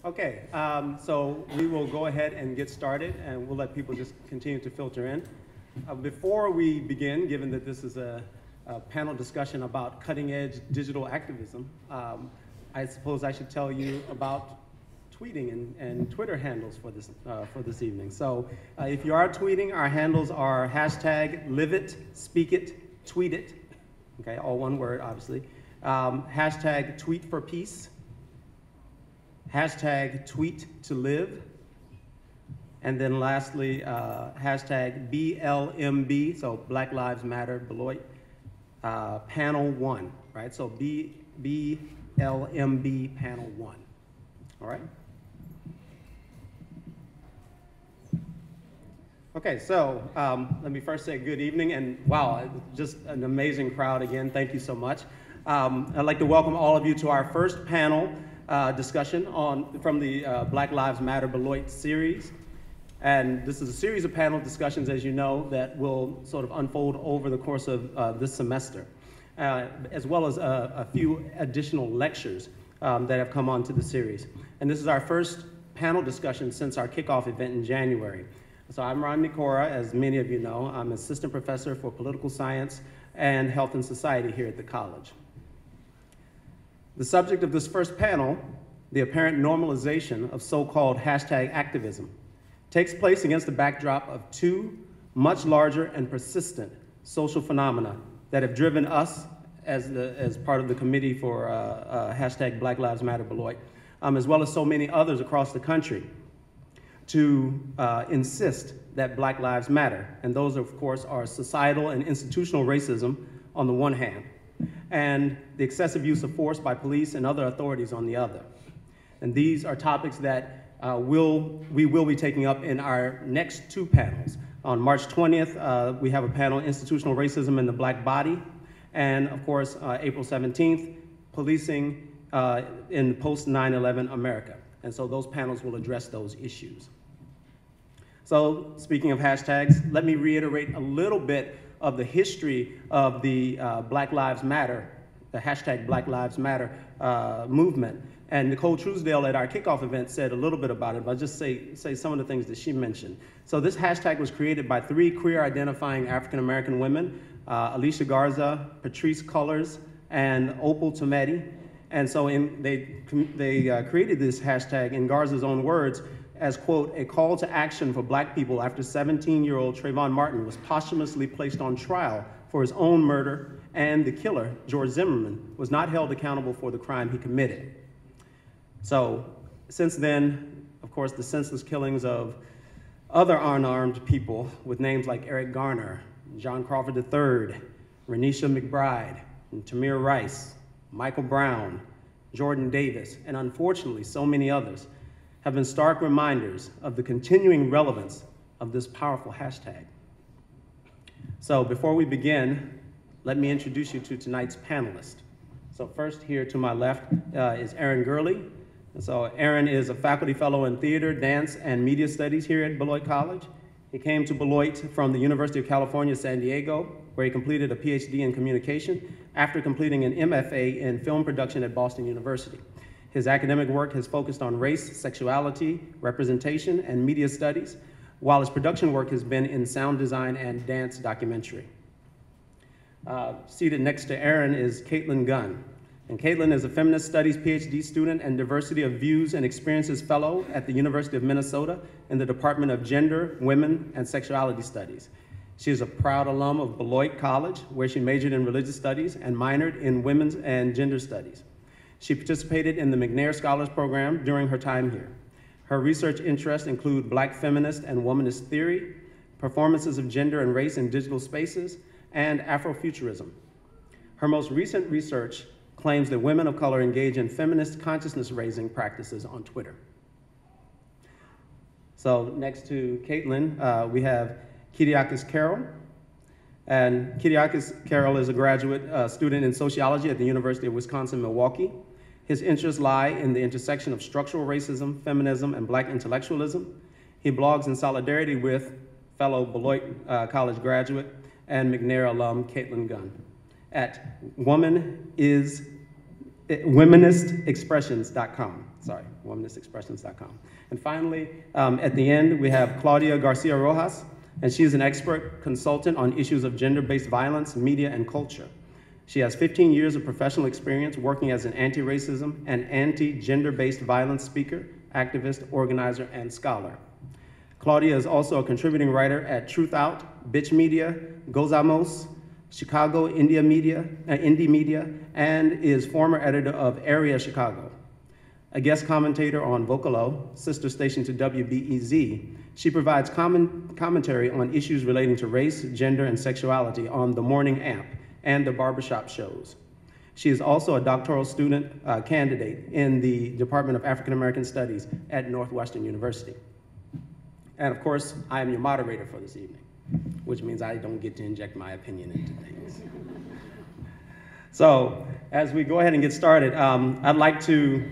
Okay, so we will go ahead and get started, and we'll let people just continue to filter in. Before we begin, given that this is a panel discussion about cutting-edge digital activism, I suppose I should tell you about tweeting and Twitter handles for this evening. So if you are tweeting, our handles are hashtag live it, speak it, tweet it. Okay, all one word, obviously. Hashtag tweet for peace. Hashtag tweet to live. And then lastly, hashtag BLMB, so Black Lives Matter Beloit, panel 1, right? So BLMB panel 1, all right? Okay, so let me first say good evening, and wow, just an amazing crowd again. Thank you so much. I'd like to welcome all of you to our first panel discussion from the Black Lives Matter Beloit series. And this is a series of panel discussions, as you know, that will sort of unfold over the course of this semester, as well as a few additional lectures that have come onto the series. And this is our first panel discussion since our kickoff event in January. So I'm Ron Nikora, as many of you know. I'm assistant professor for political science and health and society here at the college. The subject of this first panel, the apparent normalization of so-called hashtag activism, takes place against the backdrop of two much larger and persistent social phenomena that have driven us as part of the committee for hashtag Black Lives Matter Beloit, as well as so many others across the country, to insist that Black Lives Matter. And those, of course, are societal and institutional racism on the one hand, and the excessive use of force by police and other authorities on the other. And these are topics that we will be taking up in our next two panels. On March 20th, we have a panel, Institutional Racism in the Black Body, and of course, April 17th, Policing in Post-9/11 America. And so those panels will address those issues. So speaking of hashtags, let me reiterate a little bit of the history of the Black Lives Matter, the hashtag Black Lives Matter movement. And Nicole Truesdale at our kickoff event said a little bit about it, but I'll just say some of the things that she mentioned. So this hashtag was created by three queer-identifying African-American women, Alicia Garza, Patrice Cullors, and Opal Tometi. And so they created this hashtag, in Garza's own words, as, quote, a call to action for Black people after 17-year-old Trayvon Martin was posthumously placed on trial for his own murder, and the killer, George Zimmerman, was not held accountable for the crime he committed. So since then, of course, the senseless killings of other unarmed people with names like Eric Garner, John Crawford III, Renisha McBride, and Tamir Rice, Michael Brown, Jordan Davis, and unfortunately so many others, have been stark reminders of the continuing relevance of this powerful hashtag. So before we begin, let me introduce you to tonight's panelists. So first, here to my left is Aaron Gurley. And so Aaron is a faculty fellow in theater, dance, and media studies here at Beloit College. He came to Beloit from the University of California, San Diego, where he completed a PhD in communication after completing an MFA in film production at Boston University. His academic work has focused on race, sexuality, representation, and media studies, while his production work has been in sound design and dance documentary. Seated next to Aaron is Caitlin Gunn. And Caitlin is a feminist studies PhD student and diversity of views and experiences fellow at the University of Minnesota in the Department of Gender, Women, and Sexuality Studies. She is a proud alum of Beloit College, where she majored in religious studies and minored in women's and gender studies. She participated in the McNair Scholars Program during her time here. Her research interests include Black feminist and womanist theory, performances of gender and race in digital spaces, and Afrofuturism. Her most recent research claims that women of color engage in feminist consciousness-raising practices on Twitter. So next to Caitlin, we have Kyriakis Carroll. And Kyriakis Carroll is a graduate student in sociology at the University of Wisconsin-Milwaukee. His interests lie in the intersection of structural racism, feminism, and Black intellectualism. He blogs in solidarity with fellow Beloit College graduate and McNair alum Caitlin Gunn at womanistheory.org. womenistexpressions.com. Sorry, womenistexpressions.com. And finally, at the end, we have Claudia Garcia Rojas, and she is an expert consultant on issues of gender-based violence, media, and culture. She has 15 years of professional experience working as an anti-racism and anti-gender-based violence speaker, activist, organizer, and scholar. Claudia is also a contributing writer at Truth Out, Bitch Media, Gozamos, Chicago Indie Media, and is former editor of Area Chicago. A guest commentator on Vocalo, sister station to WBEZ, she provides commentary on issues relating to race, gender, and sexuality on The Morning Amp and the barbershop shows. She is also a doctoral student candidate in the Department of African American Studies at Northwestern University. And of course, I am your moderator for this evening, which means I don't get to inject my opinion into things. So, as we go ahead and get started, I'd like to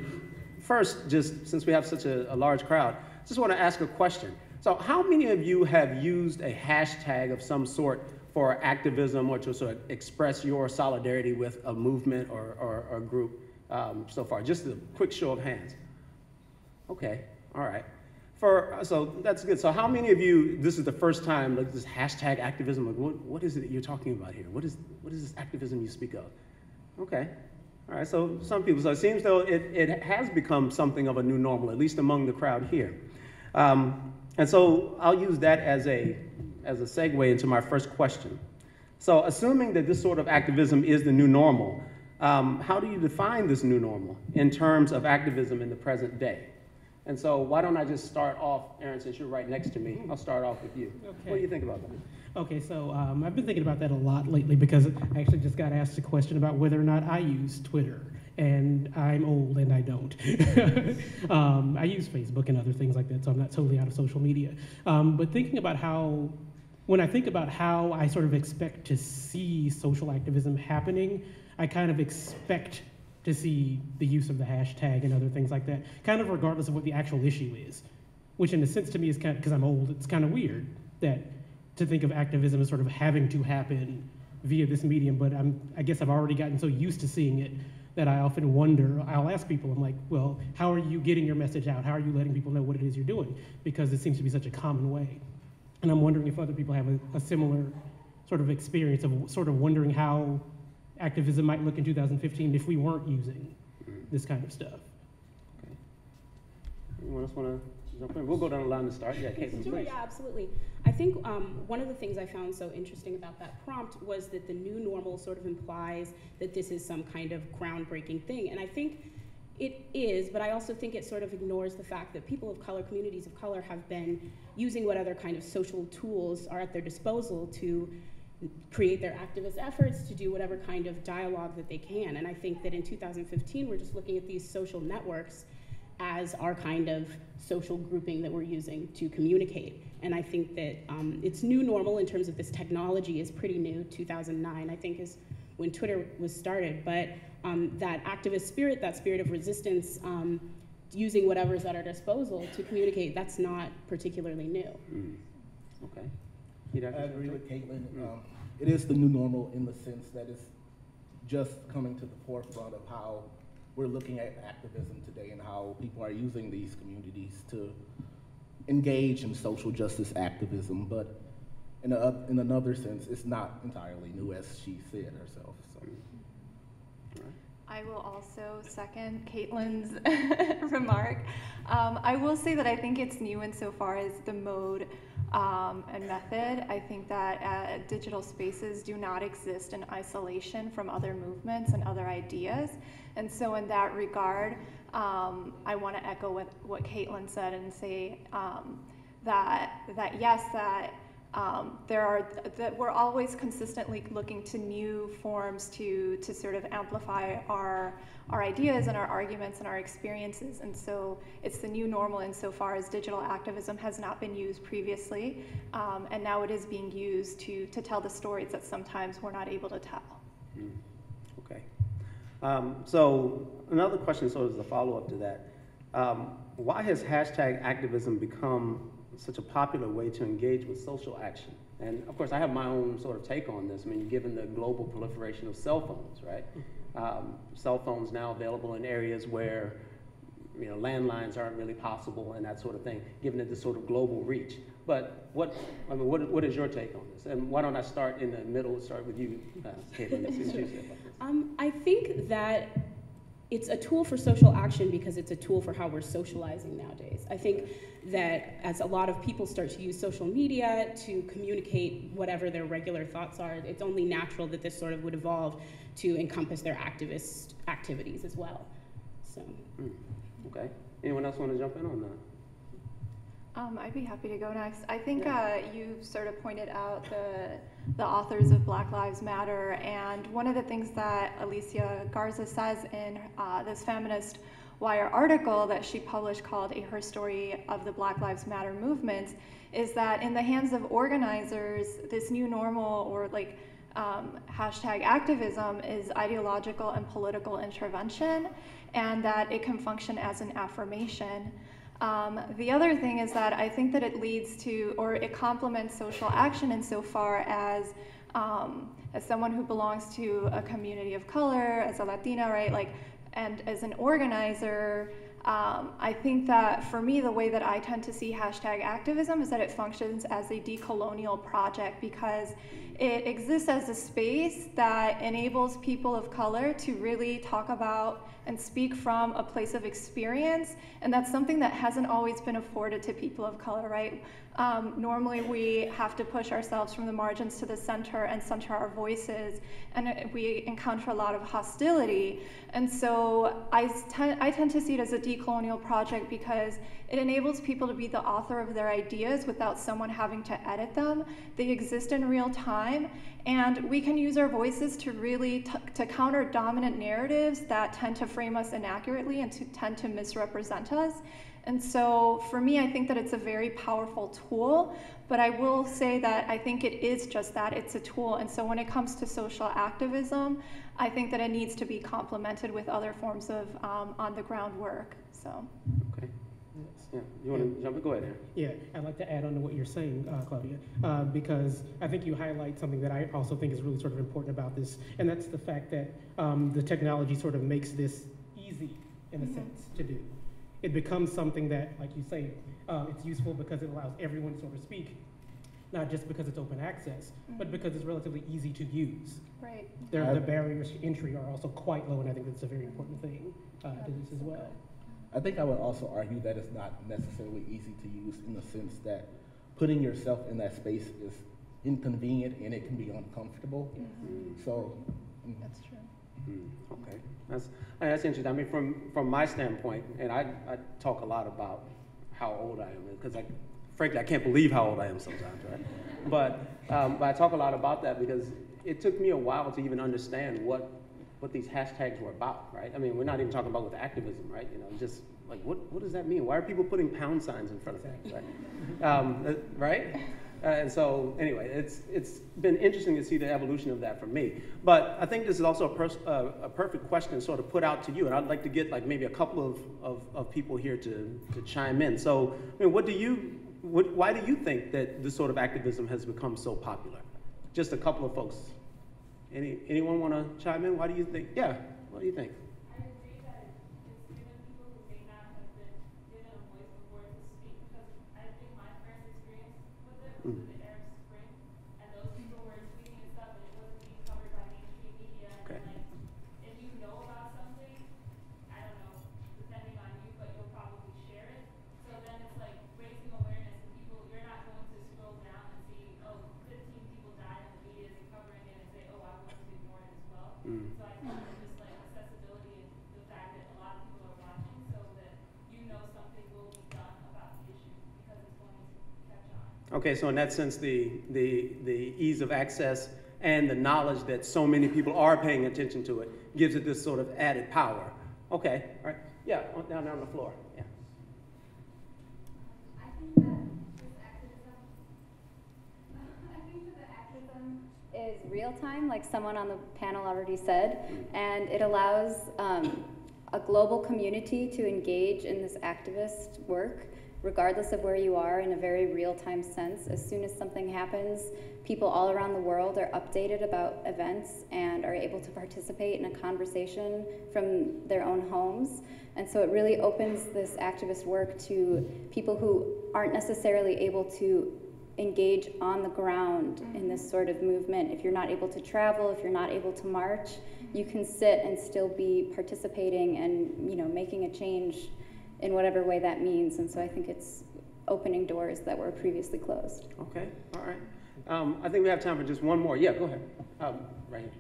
first, just since we have such a large crowd, just want to ask a question. So how many of you have used a hashtag of some sort for activism or to sort of express your solidarity with a movement or group so far? Just a quick show of hands. Okay, all right. So that's good. So how many of you, this is the first time, like this hashtag activism, like what is it that you're talking about here? What is this activism you speak of? Okay, all right, so some people, so it seems though it has become something of a new normal, at least among the crowd here. And so I'll use that as a segue into my first question. So assuming that this sort of activism is the new normal, how do you define this new normal in terms of activism in the present day? And so why don't I just start off, Aaron, since you're right next to me, I'll start off with you. Okay. What do you think about that? Okay, so I've been thinking about that a lot lately because I actually just got asked a question about whether or not I use Twitter. And I'm old and I don't. I use Facebook and other things like that, so I'm not totally out of social media. But thinking about when I think about how I sort of expect to see social activism happening, I kind of expect to see the use of the hashtag and other things like that, kind of regardless of what the actual issue is, which in a sense to me is kind of, because I'm old, it's kind of weird that to think of activism as sort of having to happen via this medium, but I guess I've already gotten so used to seeing it that I often wonder, I'll ask people, I'm like, well, how are you getting your message out? How are you letting people know what it is you're doing? Because it seems to be such a common way. And I'm wondering if other people have a similar sort of experience of sort of wondering how activism might look in 2015 if we weren't using this kind of stuff. Okay. Anyone else want to jump in? We'll go down the line to start. Yeah, Caitlin, sure, please. Yeah, absolutely. I think one of the things I found so interesting about that prompt was that the new normal sort of implies that this is some kind of groundbreaking thing. And I think it is, but I also think it sort of ignores the fact that people of color, communities of color, have been using what other kind of social tools are at their disposal to create their activist efforts, to do whatever kind of dialogue that they can. And I think that in 2015, we're just looking at these social networks as our kind of social grouping that we're using to communicate. And I think that it's new normal in terms of this technology is pretty new. 2009, I think, is when Twitter was started. But that activist spirit, that spirit of resistance, using whatever's at our disposal to communicate, that's not particularly new. Okay. I agree with Caitlin. It is the new normal in the sense that it's just coming to the forefront of how we're looking at activism today and how people are using these communities to engage in social justice activism. But in another sense, it's not entirely new, as she said herself. So. I will also second Caitlin's remark. I will say that I think it's new insofar as the mode and method. I think that digital spaces do not exist in isolation from other movements and other ideas. And so in that regard, I want to echo what Caitlin said and say that yes, that we're always consistently looking to new forms to sort of amplify our ideas and our arguments and our experiences. And so it's the new normal insofar as digital activism has not been used previously, and now it is being used to tell the stories that sometimes we're not able to tell. Okay. So another question, sort of as a follow-up to that, why has hashtag activism become such a popular way to engage with social action? And of course, I have my own sort of take on this. I mean, given the global proliferation of cell phones, right? cell phones now available in areas where landlines aren't really possible and that sort of thing, giving it this sort of global reach. But what is your take on this? And why don't I start in the middle, start with you, Caitlin, and see what you say about this. I think that it's a tool for social action because it's a tool for how we're socializing nowadays. I think that as a lot of people start to use social media to communicate whatever their regular thoughts are, it's only natural that this sort of would evolve to encompass their activist activities as well. So. Okay. Anyone else want to jump in on that? I'd be happy to go next. I think you sort of pointed out the authors of Black Lives Matter, and one of the things that Alicia Garza says in this Feminist Wire article that she published called Her Story of the Black Lives Matter movement is that in the hands of organizers, this new normal, or like hashtag activism, is ideological and political intervention, and that it can function as an affirmation. The other thing is that I think that it leads to, or it complements social action insofar as someone who belongs to a community of color, as a Latina, right, like, and as an organizer, I think that for me, the way that I tend to see hashtag activism is that it functions as a decolonial project because it exists as a space that enables people of color to really talk about and speak from a place of experience, and that's something that hasn't always been afforded to people of color, right? Normally we have to push ourselves from the margins to the center and center our voices, and we encounter a lot of hostility. And so I tend to see it as a decolonial project because it enables people to be the author of their ideas without someone having to edit them. They exist in real time, and we can use our voices to really to counter dominant narratives that tend to frame us inaccurately and to tend to misrepresent us. And so for me, I think that it's a very powerful tool, but I will say that I think it is just that, it's a tool. And so when it comes to social activism, I think that it needs to be complemented with other forms of on-the-ground work, so. Okay. Yeah, you want to jump in? Go ahead, Aaron. Yeah, I'd like to add on to what you're saying, Claudia, because I think you highlight something that I also think is really sort of important about this, and that's the fact that the technology sort of makes this easy, in a sense, to do. It becomes something that, like you say, it's useful because it allows everyone to sort of speak, not just because it's open access, but because it's relatively easy to use. Right. The barriers to entry are also quite low, and I think that's a very important thing to this as well. I think I would also argue that it's not necessarily easy to use in the sense that putting yourself in that space is inconvenient and it can be uncomfortable. So That's true. Okay, that's interesting. I mean, from my standpoint, and I talk a lot about how old I am, because frankly, I can't believe how old I am sometimes, right? But I talk a lot about that because it took me a while to even understand what these hashtags were about, right? I mean, we're not even talking about with activism, right? Just like, what does that mean? Why are people putting pound signs in front of things, right? Right? And so, anyway, it's been interesting to see the evolution of that for me. But I think this is also a perfect question to sort of put out to you, and I'd like to get like maybe a couple of people here to chime in. So, I mean, why do you think that this sort of activism has become so popular? Just a couple of folks. Anyone want to chime in? Why do you think? Yeah, what do you think? I agree that it's given people who may not have been given a voice before to speak, because I think my first experience with it was with the Arab Spring, and those people were tweeting and stuff, and it wasn't being covered by mainstream media. Okay. And like, if you know about something, I don't know, depending on you, but you'll probably share it. So then it's like raising awareness to people. You're not going to scroll down and see, oh, 15 people died and the media isn't covering it, and say, oh, I want to ignore it as well. So I think it's just like accessibility and the fact that a lot of people are watching, so that you know something will be done about the issue because it's going to catch on. Okay, so in that sense, the ease of access and the knowledge that so many people are paying attention to it gives it this sort of added power. Okay, all right. Yeah, down on the floor. Yeah. I think that the activism is real time, like someone on the panel already said, and it allows a global community to engage in this activist work regardless of where you are, in a very real-time sense. As soon as something happens, people all around the world are updated about events and are able to participate in a conversation from their own homes. And so it really opens this activist work to people who aren't necessarily able to engage on the ground in this sort of movement. If you're not able to travel, if you're not able to march, you can sit and still be participating and, you know, making a change in whatever way that means. And so I think it's opening doors that were previously closed. Okay, all right. I think we have time for just one more. Yeah, go ahead. Right here.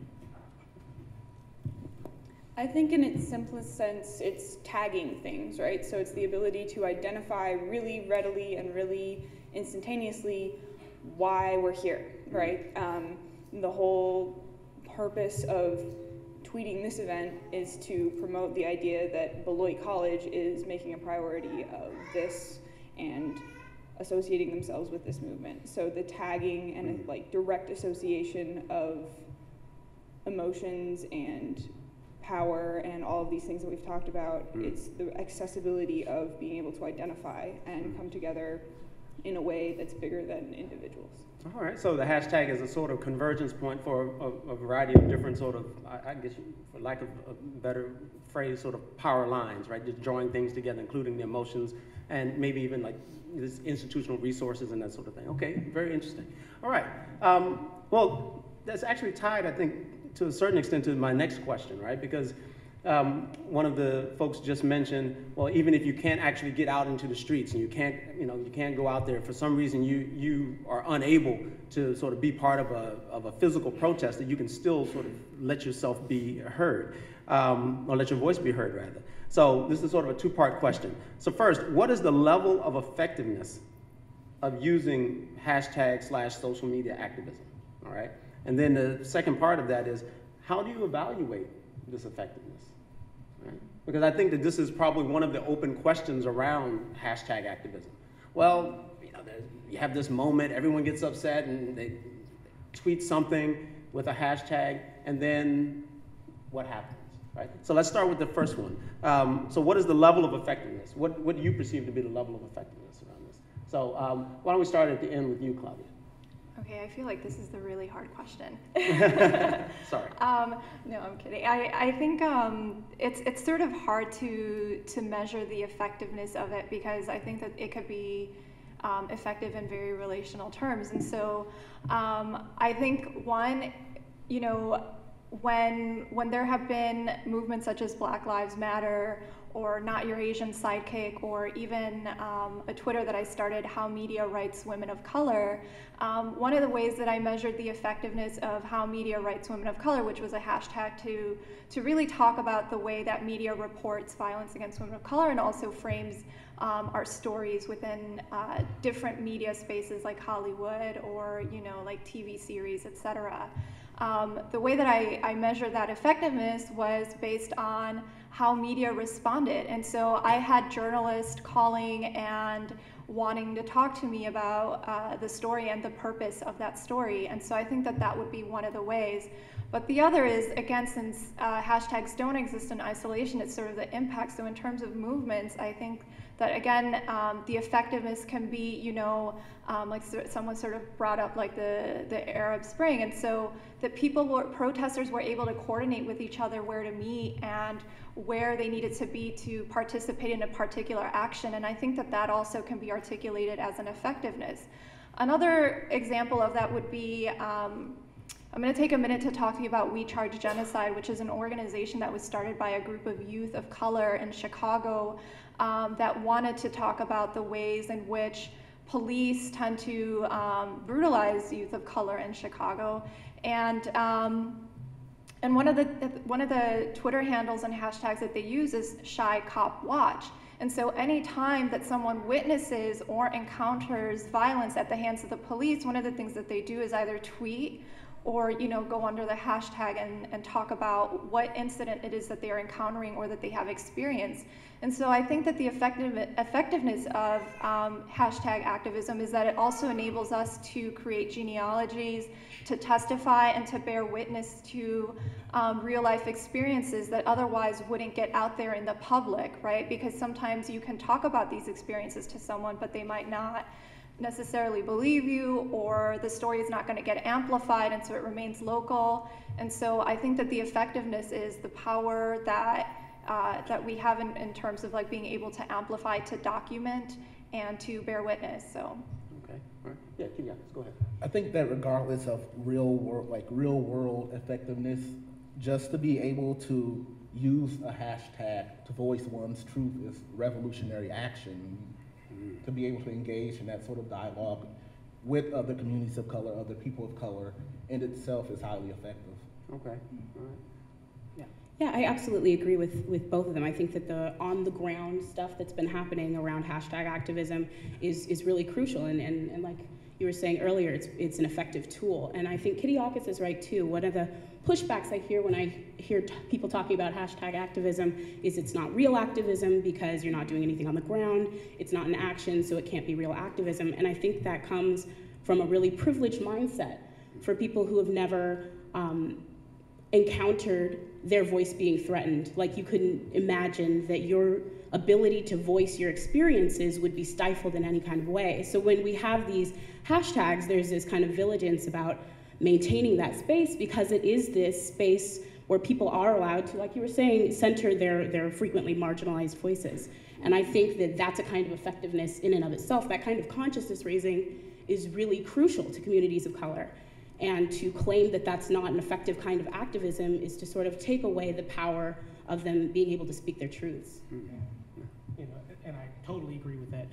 I think in its simplest sense, it's tagging things, right? So it's the ability to identify really readily and really instantaneously why we're here, right? The whole purpose of tweeting this event is to promote the idea that Beloit College is making a priority of this and associating themselves with this movement. So the tagging and like direct association of emotions and power and all of these things that we've talked about, it's the accessibility of being able to identify and come together in a way that's bigger than individuals. All right, so the hashtag is a sort of convergence point for a variety of different sort of, I guess, for lack of a better phrase, sort of power lines, right? Just drawing things together, including the emotions and maybe even like this institutional resources and that sort of thing. Okay, very interesting. All right, well, that's actually tied, I think, to a certain extent to my next question, right? Because one of the folks just mentioned, well, even if you can't actually get out into the streets and you can't go out there, for some reason you are unable to sort of be part of a physical protest, that you can still sort of let yourself be heard, or let your voice be heard, rather. So this is sort of a two-part question. So first, what is the level of effectiveness of using hashtag/social media activism, all right? And then the second part of that is, how do you evaluate this effectiveness? Right? Because I think that this is probably one of the open questions around hashtag activism. Well, you have this moment, everyone gets upset and they tweet something with a hashtag, and then what happens, right? So let's start with the first one. So what is the level of effectiveness? What do you perceive to be the level of effectiveness around this? So why don't we start at the end with you, Claudia? Okay, I feel like this is the really hard question. Sorry. No, I'm kidding. I think it's sort of hard to measure the effectiveness of it, because I think that it could be effective in very relational terms. And so I think one, when there have been movements such as Black Lives Matter or Not Your Asian Sidekick, or even a Twitter that I started, How Media Writes Women of Color, one of the ways that I measured the effectiveness of How Media Writes Women of Color, which was a hashtag to really talk about the way that media reports violence against women of color and also frames our stories within different media spaces like Hollywood or like TV series, etc. The way that I measured that effectiveness was based on how media responded. And so I had journalists calling and wanting to talk to me about the story and the purpose of that story. And so I think that that would be one of the ways. But the other is, again, since hashtags don't exist in isolation, it's sort of the impact. So in terms of movements, I think that, again, the effectiveness can be, like someone sort of brought up like the Arab Spring. And so that protesters were able to coordinate with each other where to meet and where they needed to be to participate in a particular action. And I think that that also can be articulated as an effectiveness. Another example of that would be, I'm going to take a minute to talk to you about We Charge Genocide, which is an organization that was started by a group of youth of color in Chicago that wanted to talk about the ways in which police tend to brutalize youth of color in Chicago. And one of the Twitter handles and hashtags that they use is Shy Cop Watch. And so any time that someone witnesses or encounters violence at the hands of the police, one of the things that they do is either tweet or go under the hashtag and talk about what incident it is that they are encountering or that they have experienced. And so I think that the effectiveness of hashtag activism is that it also enables us to create genealogies, to testify, and to bear witness to real life experiences that otherwise wouldn't get out there in the public, right? Because sometimes you can talk about these experiences to someone, but they might not necessarily believe you, or the story is not going to get amplified, and so it remains local. And so I think that the effectiveness is the power that we have in terms of like being able to amplify, to document, and to bear witness. So. Okay. All right. Yeah, Kenya, let's go ahead. I think that regardless of real world effectiveness, just to be able to use a hashtag to voice one's truth is revolutionary action. To be able to engage in that sort of dialogue with other communities of color, other people of color, in itself is highly effective. Okay. All right. Yeah, I absolutely agree with both of them. I think that the on-the-ground stuff that's been happening around hashtag activism is really crucial, and like you were saying earlier, it's an effective tool. And I think Kitty Hawkins is right too. One of the pushbacks I hear when I hear people talking about hashtag activism is it's not real activism because you're not doing anything on the ground, it's not an action, so it can't be real activism. And I think that comes from a really privileged mindset for people who have never encountered their voice being threatened. Like, you couldn't imagine that your ability to voice your experiences would be stifled in any kind of way. So when we have these hashtags, there's this kind of vigilance about maintaining that space, because it is this space where people are allowed to, like you were saying, center their frequently marginalized voices. And I think that that's a kind of effectiveness in and of itself. That kind of consciousness raising is really crucial to communities of color. And to claim that that's not an effective kind of activism is to sort of take away the power of them being able to speak their truths. And I totally agree with that.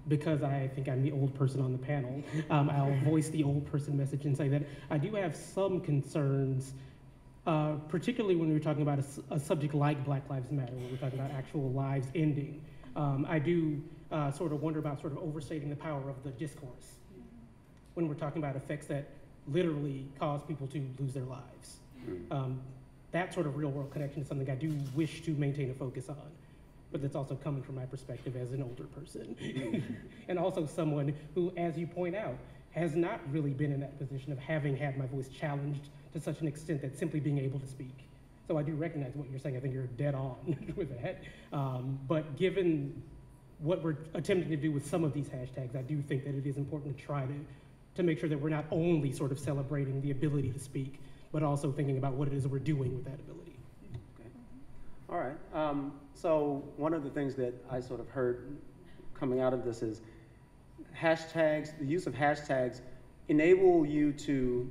Because I think I'm the old person on the panel, I'll voice the old person message and say that I do have some concerns, particularly when we're talking about a subject like Black Lives Matter, where we're talking about actual lives ending. I do sort of wonder about sort of overstating the power of the discourse when we're talking about effects that literally cause people to lose their lives. That sort of real world connection is something I do wish to maintain a focus on, but that's also coming from my perspective as an older person. And also someone who, as you point out, has not really been in that position of having had my voice challenged to such an extent that simply being able to speak. So I do recognize what you're saying. I think you're dead on with that. But given what we're attempting to do with some of these hashtags, I do think that it is important to try to make sure that we're not only sort of celebrating the ability to speak, but also thinking about what it is we're doing with that ability. Okay. All right. So one of the things that I sort of heard coming out of this is hashtags, the use of hashtags enables you to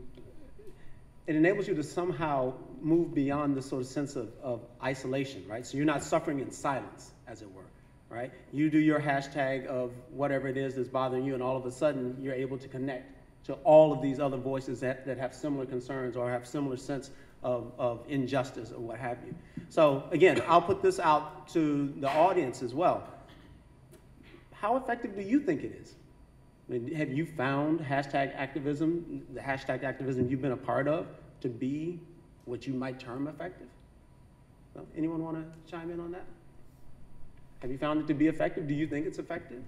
somehow move beyond this sort of sense of isolation, right? So you're not suffering in silence, as it were, right? You do your hashtag of whatever it is that's bothering you, and all of a sudden you're able to connect to all of these other voices that have similar concerns or have similar sense of injustice or what have you. So again, I'll put this out to the audience as well. How effective do you think it is? I mean, have you found hashtag activism, the hashtag activism you've been a part of, to be what you might term effective? So, anyone want to chime in on that? Have you found it to be effective? Do you think it's effective?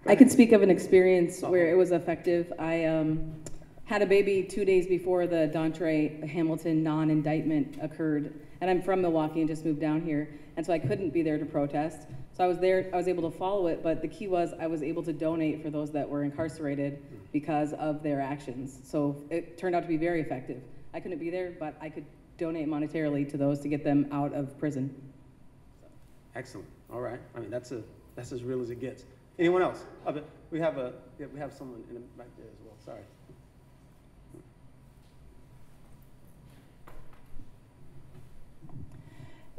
I can speak of an experience where it was effective. I had a baby 2 days before the Dontre Hamilton non-indictment occurred, and I'm from Milwaukee and just moved down here, and so I couldn't be there to protest. So I was there, I was able to follow it, but the key was I was able to donate for those that were incarcerated because of their actions. So it turned out to be very effective. I couldn't be there, but I could donate monetarily to those to get them out of prison. Excellent. All right. I mean, that's as real as it gets. Anyone else? We have someone in the back there as well. Sorry.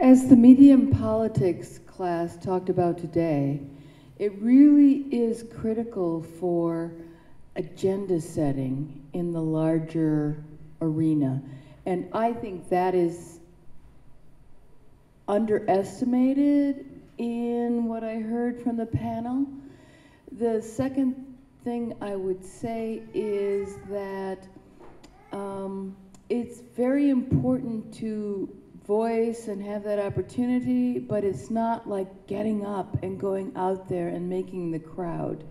As the medium politics class talked about today, it really is critical for agenda setting in the larger arena. And I think that is underestimated in what I heard from the panel. The second thing I would say is that it's very important to voice and have that opportunity, but it's not like getting up and going out there and making the crowd.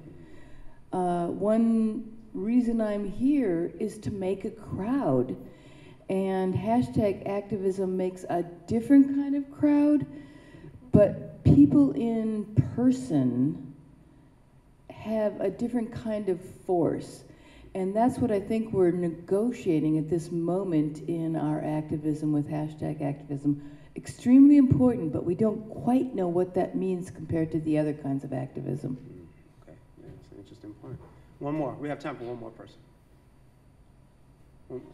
One reason I'm here is to make a crowd, and hashtag activism makes a different kind of crowd, but people in person have a different kind of force. And that's what I think we're negotiating at this moment in our activism with hashtag activism. Extremely important, but we don't quite know what that means compared to the other kinds of activism. Okay, yeah, that's an interesting point. One more. We have time for one more person.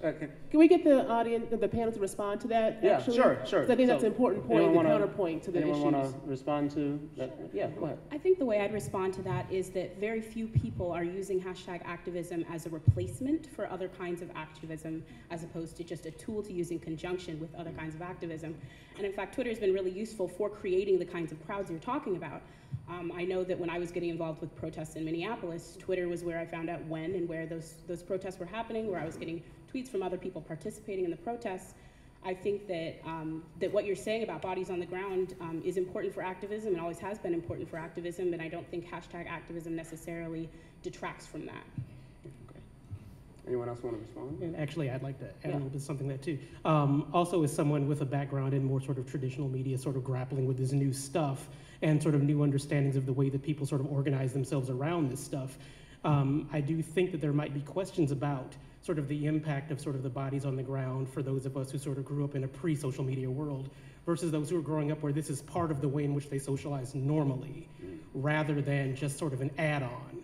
Okay. Can we get the audience, the panel to respond to that? Yeah, actually? sure. 'Cause I think that's an important point, the counterpoint to the issues. Anyone want to respond to that? Sure. Yeah, go ahead. I think the way I'd respond to that is that very few people are using hashtag activism as a replacement for other kinds of activism, as opposed to just a tool to use in conjunction with other kinds of activism. And in fact, Twitter has been really useful for creating the kinds of crowds you're talking about. I know that when I was getting involved with protests in Minneapolis, Twitter was where I found out when and where those protests were happening, where I was getting tweets from other people participating in the protests. I think that, that what you're saying about bodies on the ground is important for activism and always has been important for activism, and I don't think hashtag activism necessarily detracts from that. Okay. Anyone else want to respond? And actually, I'd like to add Yeah. a little bit something there too. Also, as someone with a background in more sort of traditional media, sort of grappling with this new stuff and sort of new understandings of the way that people sort of organize themselves around this stuff, I do think that there might be questions about sort of the impact of sort of the bodies on the ground for those of us who sort of grew up in a pre-social media world versus those who are growing up where this is part of the way in which they socialize normally, rather than just sort of an add-on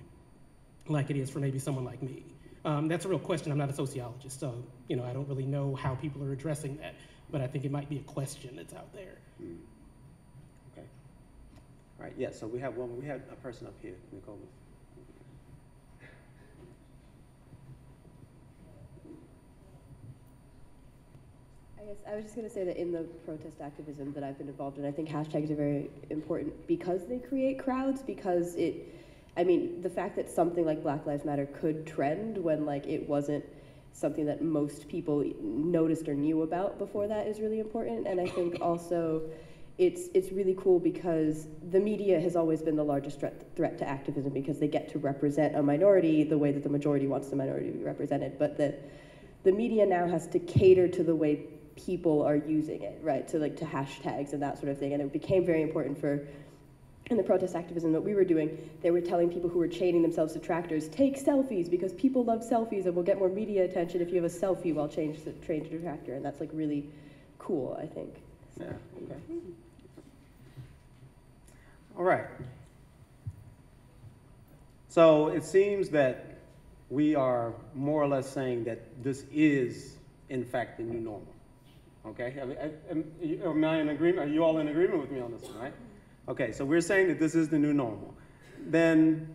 like it is for maybe someone like me. That's a real question. I'm not a sociologist, so I don't really know how people are addressing that, but I think it might be a question that's out there. Okay. All right. Yeah. So we have a person up here, Nicole. I was just going to say that in the protest activism that I've been involved in, I think hashtags are very important because they create crowds, because the fact that something like Black Lives Matter could trend when it wasn't something that most people noticed or knew about before that is really important. And I think also it's really cool because the media has always been the largest threat to activism because they get to represent a minority the way that the majority wants the minority to be represented. But the media now has to cater to the way people are using it, right? To hashtags and that sort of thing. And it became very important in the protest activism that we were doing, they were telling people who were chaining themselves to tractors, take selfies because people love selfies and will get more media attention if you have a selfie while trained to a tractor. And that's really cool, I think. Yeah, okay. All right. So it seems that we are more or less saying that this is, in fact, the new normal. Okay, am I in agreement? Are you all in agreement with me on this one, right? Okay, so we're saying that this is the new normal. Then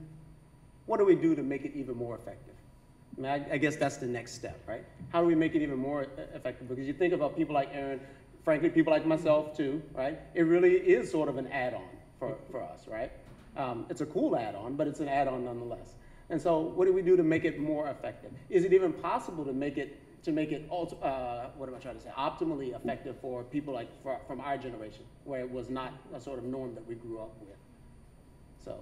what do we do to make it even more effective? I guess that's the next step, right? How do we make it even more effective? Because you think about people like Aaron, frankly, people like myself too, right? It really is sort of an add-on for us, right? It's a cool add-on, but it's an add-on nonetheless. And so what do we do to make it more effective? Is it even possible to make it optimally effective for people from our generation, where it was not a sort of norm that we grew up with? So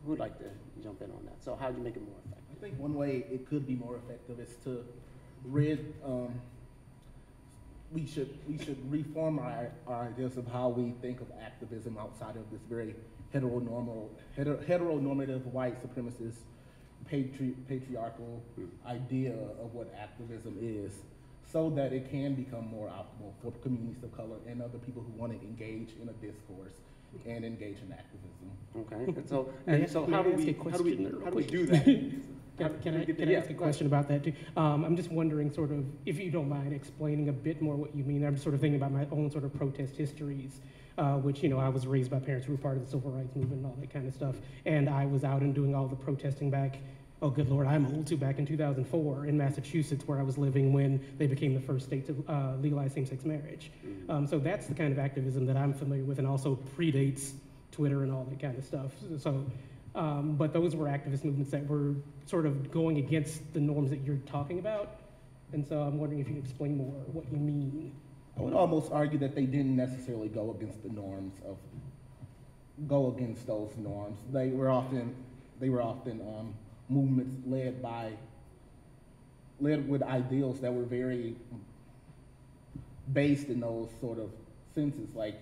who'd like to jump in on that? So how do you make it more effective? I think one way it could be more effective is to we should reform our ideas of how we think of activism outside of this very heteronormative white supremacist patriarchal idea of what activism is, so that it can become more optimal for communities of color and other people who want to engage in a discourse and engage in activism. Okay, so how do we do that? Can I ask a question about that too? I'm just wondering, sort of, if you don't mind explaining a bit more what you mean. I'm sort of thinking about my own sort of protest histories, which, I was raised by parents who were part of the civil rights movement and all that kind of stuff. And I was out and doing all the protesting back, oh good Lord, I'm old too, back in 2004 in Massachusetts, where I was living when they became the first state to legalize same-sex marriage. So that's the kind of activism that I'm familiar with, and also predates Twitter and all that kind of stuff. So But those were activist movements that were sort of going against the norms that you're talking about. And so I'm wondering if you could explain more what you mean. I would almost argue that they didn't necessarily go against those norms. They were often movements led with ideals that were very based in those sort of senses, like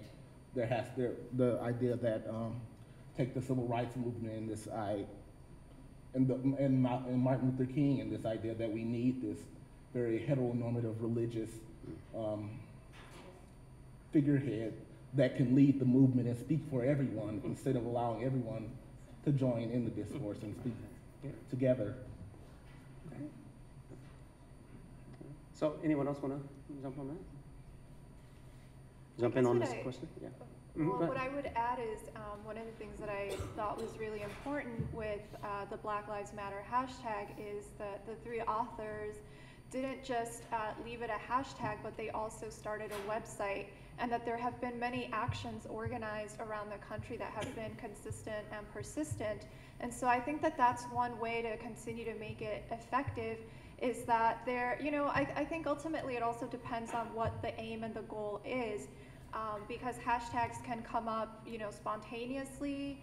the idea that take the civil rights movement and Martin Luther King, and this idea that we need this very heteronormative religious figurehead that can lead the movement and speak for everyone instead of allowing everyone to join in the discourse and speak together. Okay. So anyone else want to jump on that? Jump in on this question? Yeah. Well, what I would add is one of the things that I thought was really important with the Black Lives Matter hashtag is that the three authors didn't just leave it a hashtag, but they also started a website, and that there have been many actions organized around the country that have been consistent and persistent. And so I think that that's one way to continue to make it effective, is that there, I think ultimately it also depends on what the aim and the goal is, because hashtags can come up, spontaneously,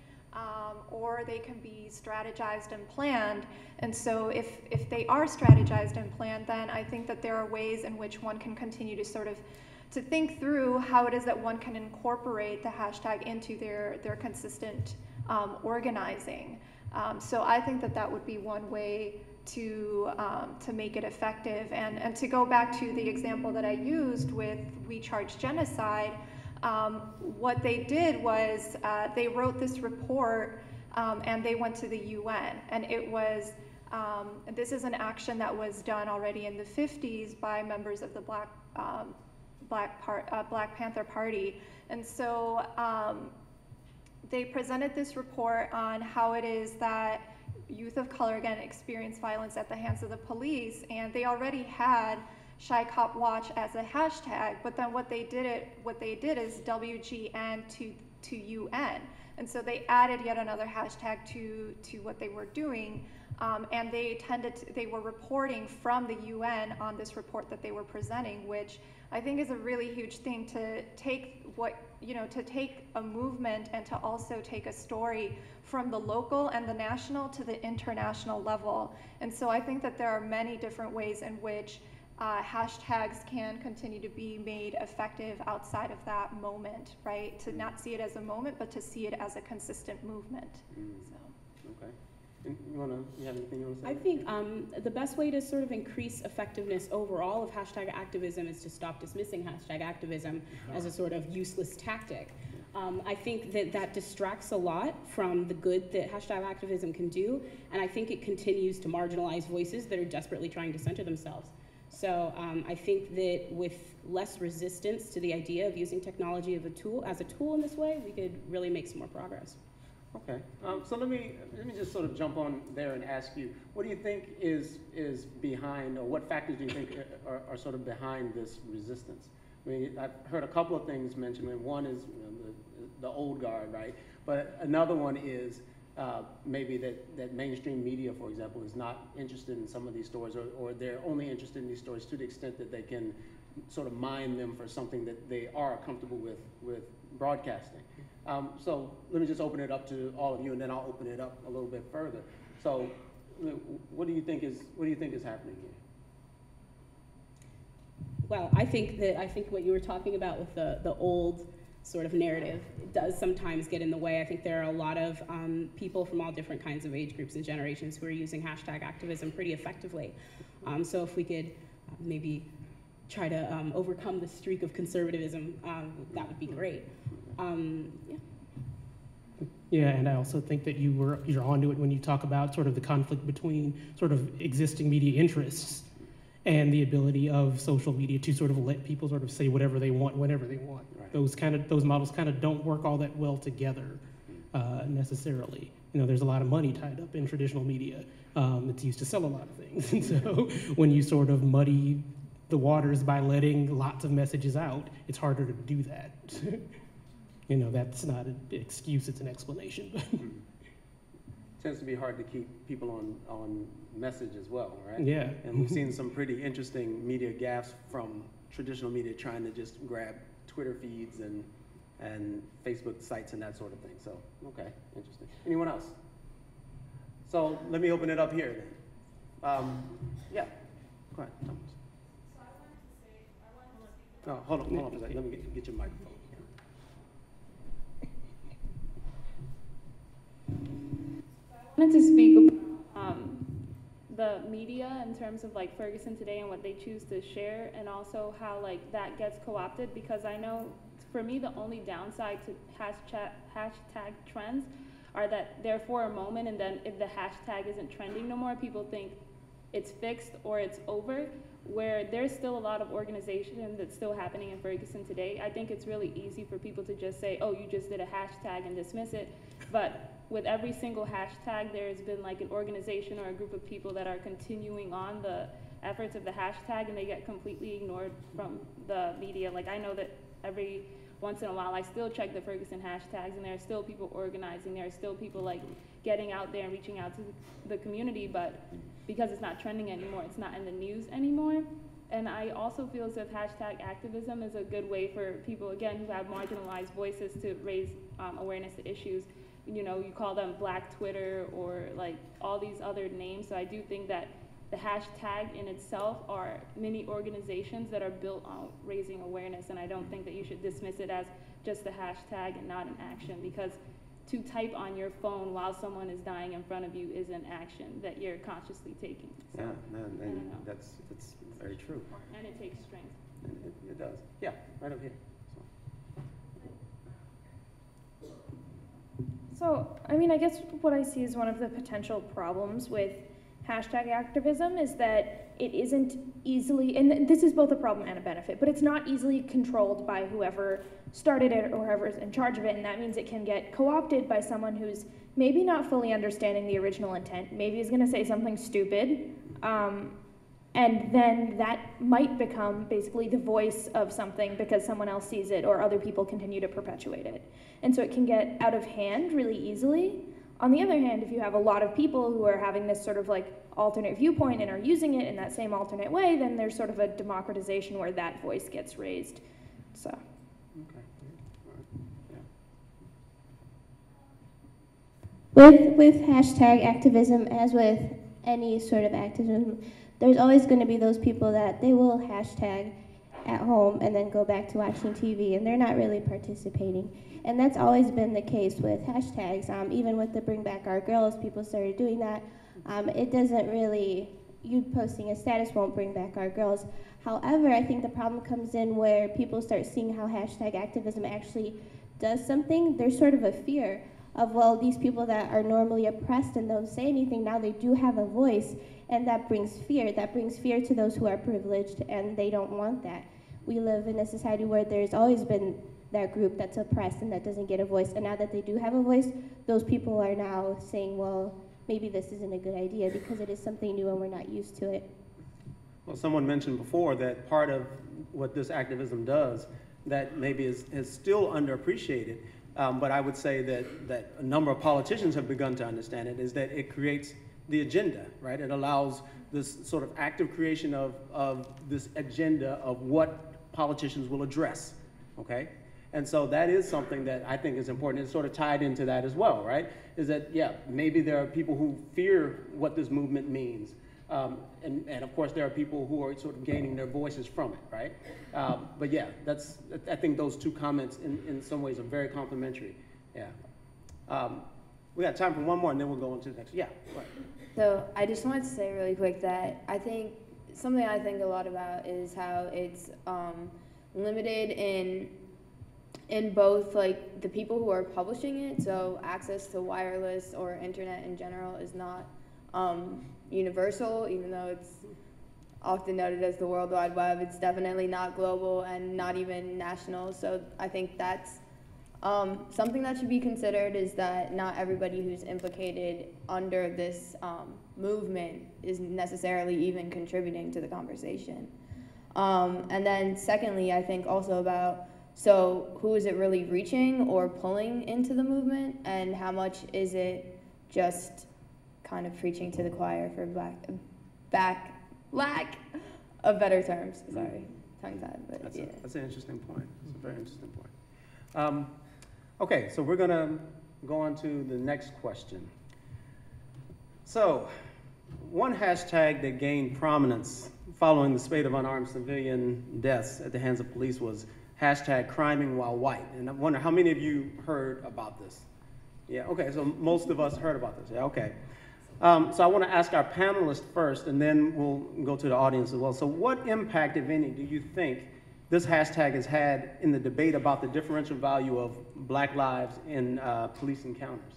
or they can be strategized and planned. And so if they are strategized and planned, then I think that there are ways in which one can continue to sort of to think through how it is that one can incorporate the hashtag into their consistent organizing. So I think that that would be one way to make it effective. And to go back to the example that I used with We Charge Genocide, what they did was they wrote this report and they went to the UN. And it was, this is an action that was done already in the 50s by members of the Black Panther Party. And so they presented this report on how it is that youth of color, again, experience violence at the hands of the police, and they already had Shy Cop Watch as a hashtag, but then what they did is WGN to UN. And so they added yet another hashtag to what they were doing, and they were reporting from the UN on this report that they were presenting, which I think is a really huge thing, to take to take a movement and to also take a story from the local and the national to the international level. And so I think that there are many different ways in which hashtags can continue to be made effective outside of that moment, right? To not see it as a moment, but to see it as a consistent movement. So. Okay. And you have anything you want to say? I think the best way to sort of increase effectiveness overall of hashtag activism is to stop dismissing hashtag activism as a sort of useless tactic. I think that distracts a lot from the good that hashtag activism can do, and I think it continues to marginalize voices that are desperately trying to center themselves. So I think that with less resistance to the idea of using technology as a tool in this way, we could really make some more progress. Okay, so let me just sort of jump on there and ask you, what do you think is behind, or what factors do you think are sort of behind this resistance? I mean, I've heard a couple of things mentioned. One is the old guard, right? But another one is maybe that mainstream media, for example, is not interested in some of these stories, or they're only interested in these stories to the extent that they can sort of mine them for something that they are comfortable with broadcasting. So let me just open it up to all of you, and then I'll open it up a little bit further. So, what do you think is happening here? Well, I think what you were talking about with the old sort of narrative does sometimes get in the way. I think there are a lot of people from all different kinds of age groups and generations who are using hashtag activism pretty effectively. So if we could maybe try to overcome the streak of conservatism, that would be great. Yeah, and I also think that you're onto it when you talk about sort of the conflict between sort of existing media interests and the ability of social media to sort of let people sort of say whatever they want, whenever they want. Right. Those models kind of don't work all that well together necessarily. There's a lot of money tied up in traditional media. It's used to sell a lot of things, and so when you sort of muddy the waters by letting lots of messages out, it's harder to do that. That's not an excuse, it's an explanation. tends to be hard to keep people on message as well, right? Yeah. And we've seen some pretty interesting media gaffes from traditional media trying to just grab Twitter feeds and Facebook sites and that sort of thing. So, okay, interesting. Anyone else? So let me open it up here then. Yeah, go ahead, Thomas. So I wanted to speak. Oh, hold on for a second. Let me get your microphone. I wanted to speak about the media in terms of like Ferguson Today and what they choose to share, and also how like that gets co-opted, because I know for me the only downside to hashtag trends are that they're for a moment, and then if the hashtag isn't trending no more, people think it's fixed or it's over, where there's still a lot of organization that's still happening in Ferguson today. I think it's really easy for people to just say, oh, you just did a hashtag and dismiss it, but with every single hashtag, there's been like an organization or a group of people that are continuing on the efforts of the hashtag, and they get completely ignored from the media. Like I know that every once in a while I still check the Ferguson hashtags, and there are still people organizing, there are still people like getting out there and reaching out to the community, but because it's not trending anymore, it's not in the news anymore. And I also feel as if hashtag activism is a good way for people, again, who have marginalized voices to raise awareness to issues. You know, you call them Black Twitter or like all these other names. So I do think that the hashtag in itself are many organizations that are built on raising awareness, and I don't think that you should dismiss it as just a hashtag and not an action, because to type on your phone while someone is dying in front of you is an action that you're consciously taking. So, Yeah, and that's very true. And it takes strength. It does. Yeah, right up here. So, I mean, I guess what I see as one of the potential problems with hashtag activism is that it isn't easily, and this is both a problem and a benefit, but it's not easily controlled by whoever started it or whoever's in charge of it, and that means it can get co-opted by someone who's maybe not fully understanding the original intent, maybe is going to say something stupid, and then that might become basically the voice of something because someone else sees it or other people continue to perpetuate it. And so it can get out of hand really easily. On the other hand, if you have a lot of people who are having this sort of like alternate viewpoint and are using it in that same alternate way, then there's sort of a democratization where that voice gets raised. So. Okay. Yeah. With hashtag activism, as with any sort of activism, there's always going to be those people that they will hashtag at home and then go back to watching TV, and they're not really participating. And that's always been the case with hashtags. Even with the Bring Back Our Girls, people started doing that. It doesn't really, you posting a status won't bring back our girls. However, I think the problem comes in where people start seeing how hashtag activism actually does something. There's sort of a fear of, well, these people that are normally oppressed and don't say anything, now they do have a voice, and that brings fear. That brings fear to those who are privileged, and they don't want that. We live in a society where there's always been that group that's oppressed and that doesn't get a voice, and now that they do have a voice, those people are now saying, well, maybe this isn't a good idea because it is something new and we're not used to it. Well, someone mentioned before that part of what this activism does that maybe is still underappreciated, but I would say that a number of politicians have begun to understand it, is that it creates the agenda, right? It allows this sort of active creation of this agenda of what politicians will address, okay? And so that is something that I think is important. It's sort of tied into that as well, right? Is that, yeah, maybe there are people who fear what this movement means. And of course, there are people who are sort of gaining their voices from it, right? But yeah, I think those two comments in some ways are very complementary. Yeah. We got time for one more and then we'll go on to the next. Yeah, go ahead. So I just wanted to say really quick that I think something I think a lot about is how it's limited in both like the people who are publishing it, so access to wireless or internet in general is not universal, even though it's often noted as the World Wide Web. It's definitely not global and not even national, so I think that's something that should be considered, is that not everybody who's implicated under this movement is necessarily even contributing to the conversation. And then secondly, I think also about, so who is it really reaching or pulling into the movement, and how much is it just kind of preaching to the choir for lack of better terms. Sorry, tongue tied, but That's yeah. That's an interesting point. It's a very interesting point. Okay, so we're gonna go on to the next question. So, one hashtag that gained prominence following the spate of unarmed civilian deaths at the hands of police was hashtag criming while white. And I wonder how many of you heard about this? Yeah, okay, so most of us heard about this. Yeah, okay. So I want to ask our panelists first, and then we'll go to the audience as well. So what impact, if any, do you think this hashtag has had in the debate about the differential value of Black lives in police encounters?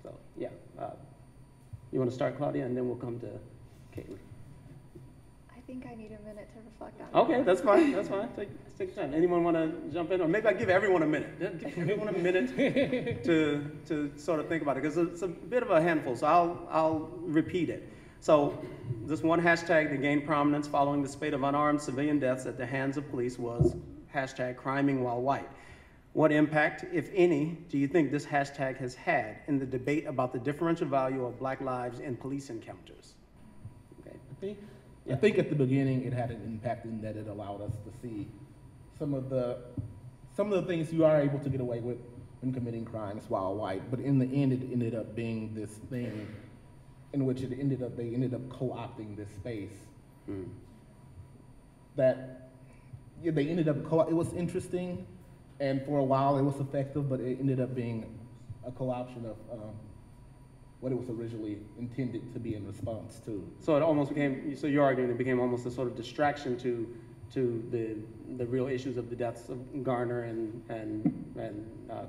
So, yeah. You want to start, Claudia, and then we'll come to Caitlin. I think I need a minute to reflect on it. Okay, that's fine. That's fine. Take your time. Anyone want to jump in, or maybe I give everyone a minute. Give everyone a minute to sort of think about it, because it's a bit of a handful. So I'll repeat it. So this one hashtag that gained prominence following the spate of unarmed civilian deaths at the hands of police was hashtag criming while white. What impact, if any, do you think this hashtag has had in the debate about the differential value of Black lives in police encounters? Okay. I think at the beginning it had an impact in that it allowed us to see some of the things you are able to get away with when committing crimes while white, but in the end it ended up being this thing in which they ended up co-opting this space. That they ended up it was interesting, and for a while it was effective, but it ended up being a co-option of what it was originally intended to be in response to. So it almost became, so you're arguing it became almost a sort of distraction to the real issues of the deaths of Garner and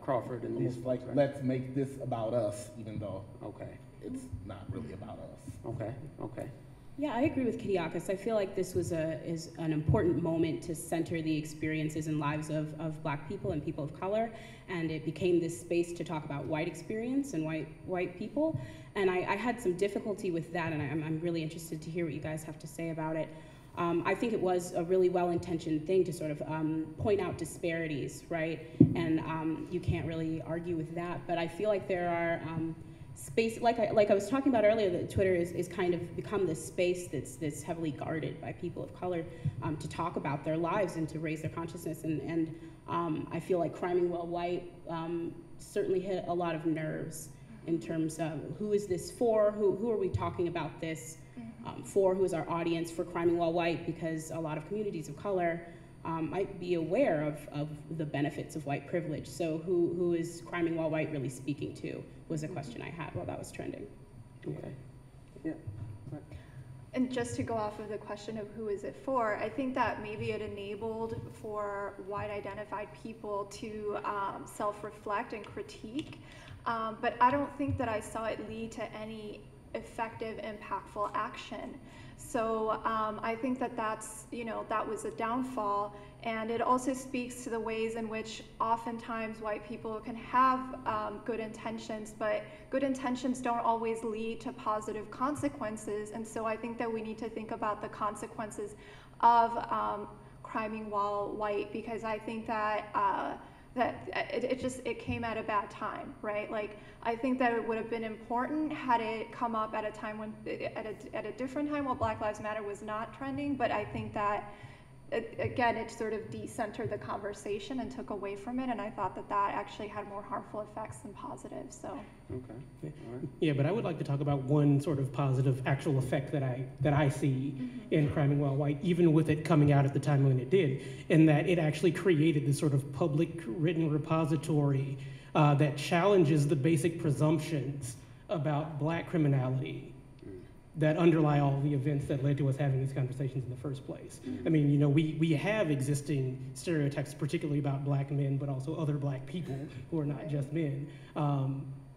Crawford and almost these like, folks, right? let's make this about us, even though okay, it's not really about us. Okay, okay. Yeah, I agree with Kiriakis. I feel like this was is an important moment to center the experiences and lives of Black people and people of color, and it became this space to talk about white experience and white people. And I had some difficulty with that, and I'm really interested to hear what you guys have to say about it. I think it was a really well-intentioned thing to sort of point out disparities, right? And you can't really argue with that, but I feel like there are space, like I was talking about earlier, that Twitter is kind of become this space that's heavily guarded by people of color to talk about their lives and to raise their consciousness. And I feel like criming while white certainly hit a lot of nerves in terms of who is this for, who are we talking about this for, who is our audience for criming while white, because a lot of communities of color might be aware of the benefits of white privilege. So who is criming while white really speaking to was a question I had while that was trending. Okay. Yeah. Right. And just to go off of the question of who is it for, I think that maybe it enabled for white identified people to self-reflect and critique, but I don't think that I saw it lead to any effective, impactful action. So I think that that was a downfall, and it also speaks to the ways in which oftentimes white people can have good intentions, but good intentions don't always lead to positive consequences. And so I think that we need to think about the consequences of criming while white, because I think that it came at a bad time, right? Like, I think that it would have been important had it come up at a time when, at a different time while Black Lives Matter was not trending, but I think that, again, it sort of decentered the conversation and took away from it, and I thought that actually had more harmful effects than positive, so. Okay, all right. Yeah, but I would like to talk about one sort of positive actual effect that I see in criming while white, even with it coming out at the time when it did, in that it actually created this sort of public written repository that challenges the basic presumptions about Black criminality that underlie all the events that led to us having these conversations in the first place. I mean, you know, we have existing stereotypes, particularly about Black men, but also other Black people who are not just men,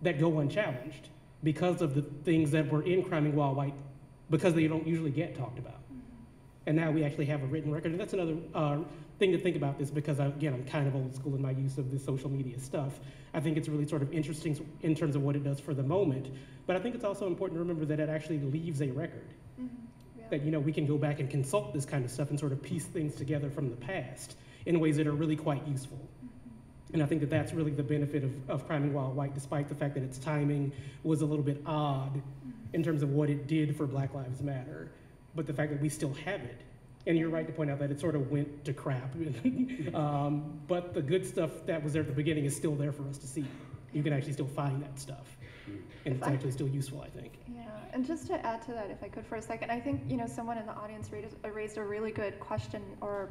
that go unchallenged because of the things that were in criming while white, because they don't usually get talked about. And now we actually have a written record, and that's another thing to think about this, because again, I'm kind of old school in my use of this social media stuff. I think it's really sort of interesting in terms of what it does for the moment, but I think it's also important to remember that it actually leaves a record. Yeah. That, you know, we can go back and consult this kind of stuff and sort of piece things together from the past in ways that are really quite useful. And I think that that's really the benefit of Criming While White, despite the fact that its timing was a little bit odd in terms of what it did for Black Lives Matter, but the fact that we still have it. And you're right to point out that it sort of went to crap. But the good stuff that was there at the beginning is still there for us to see. You can actually still find that stuff. And it's actually still useful, I think. Yeah, and just to add to that, if I could for a second, I think, someone in the audience raised a really good question or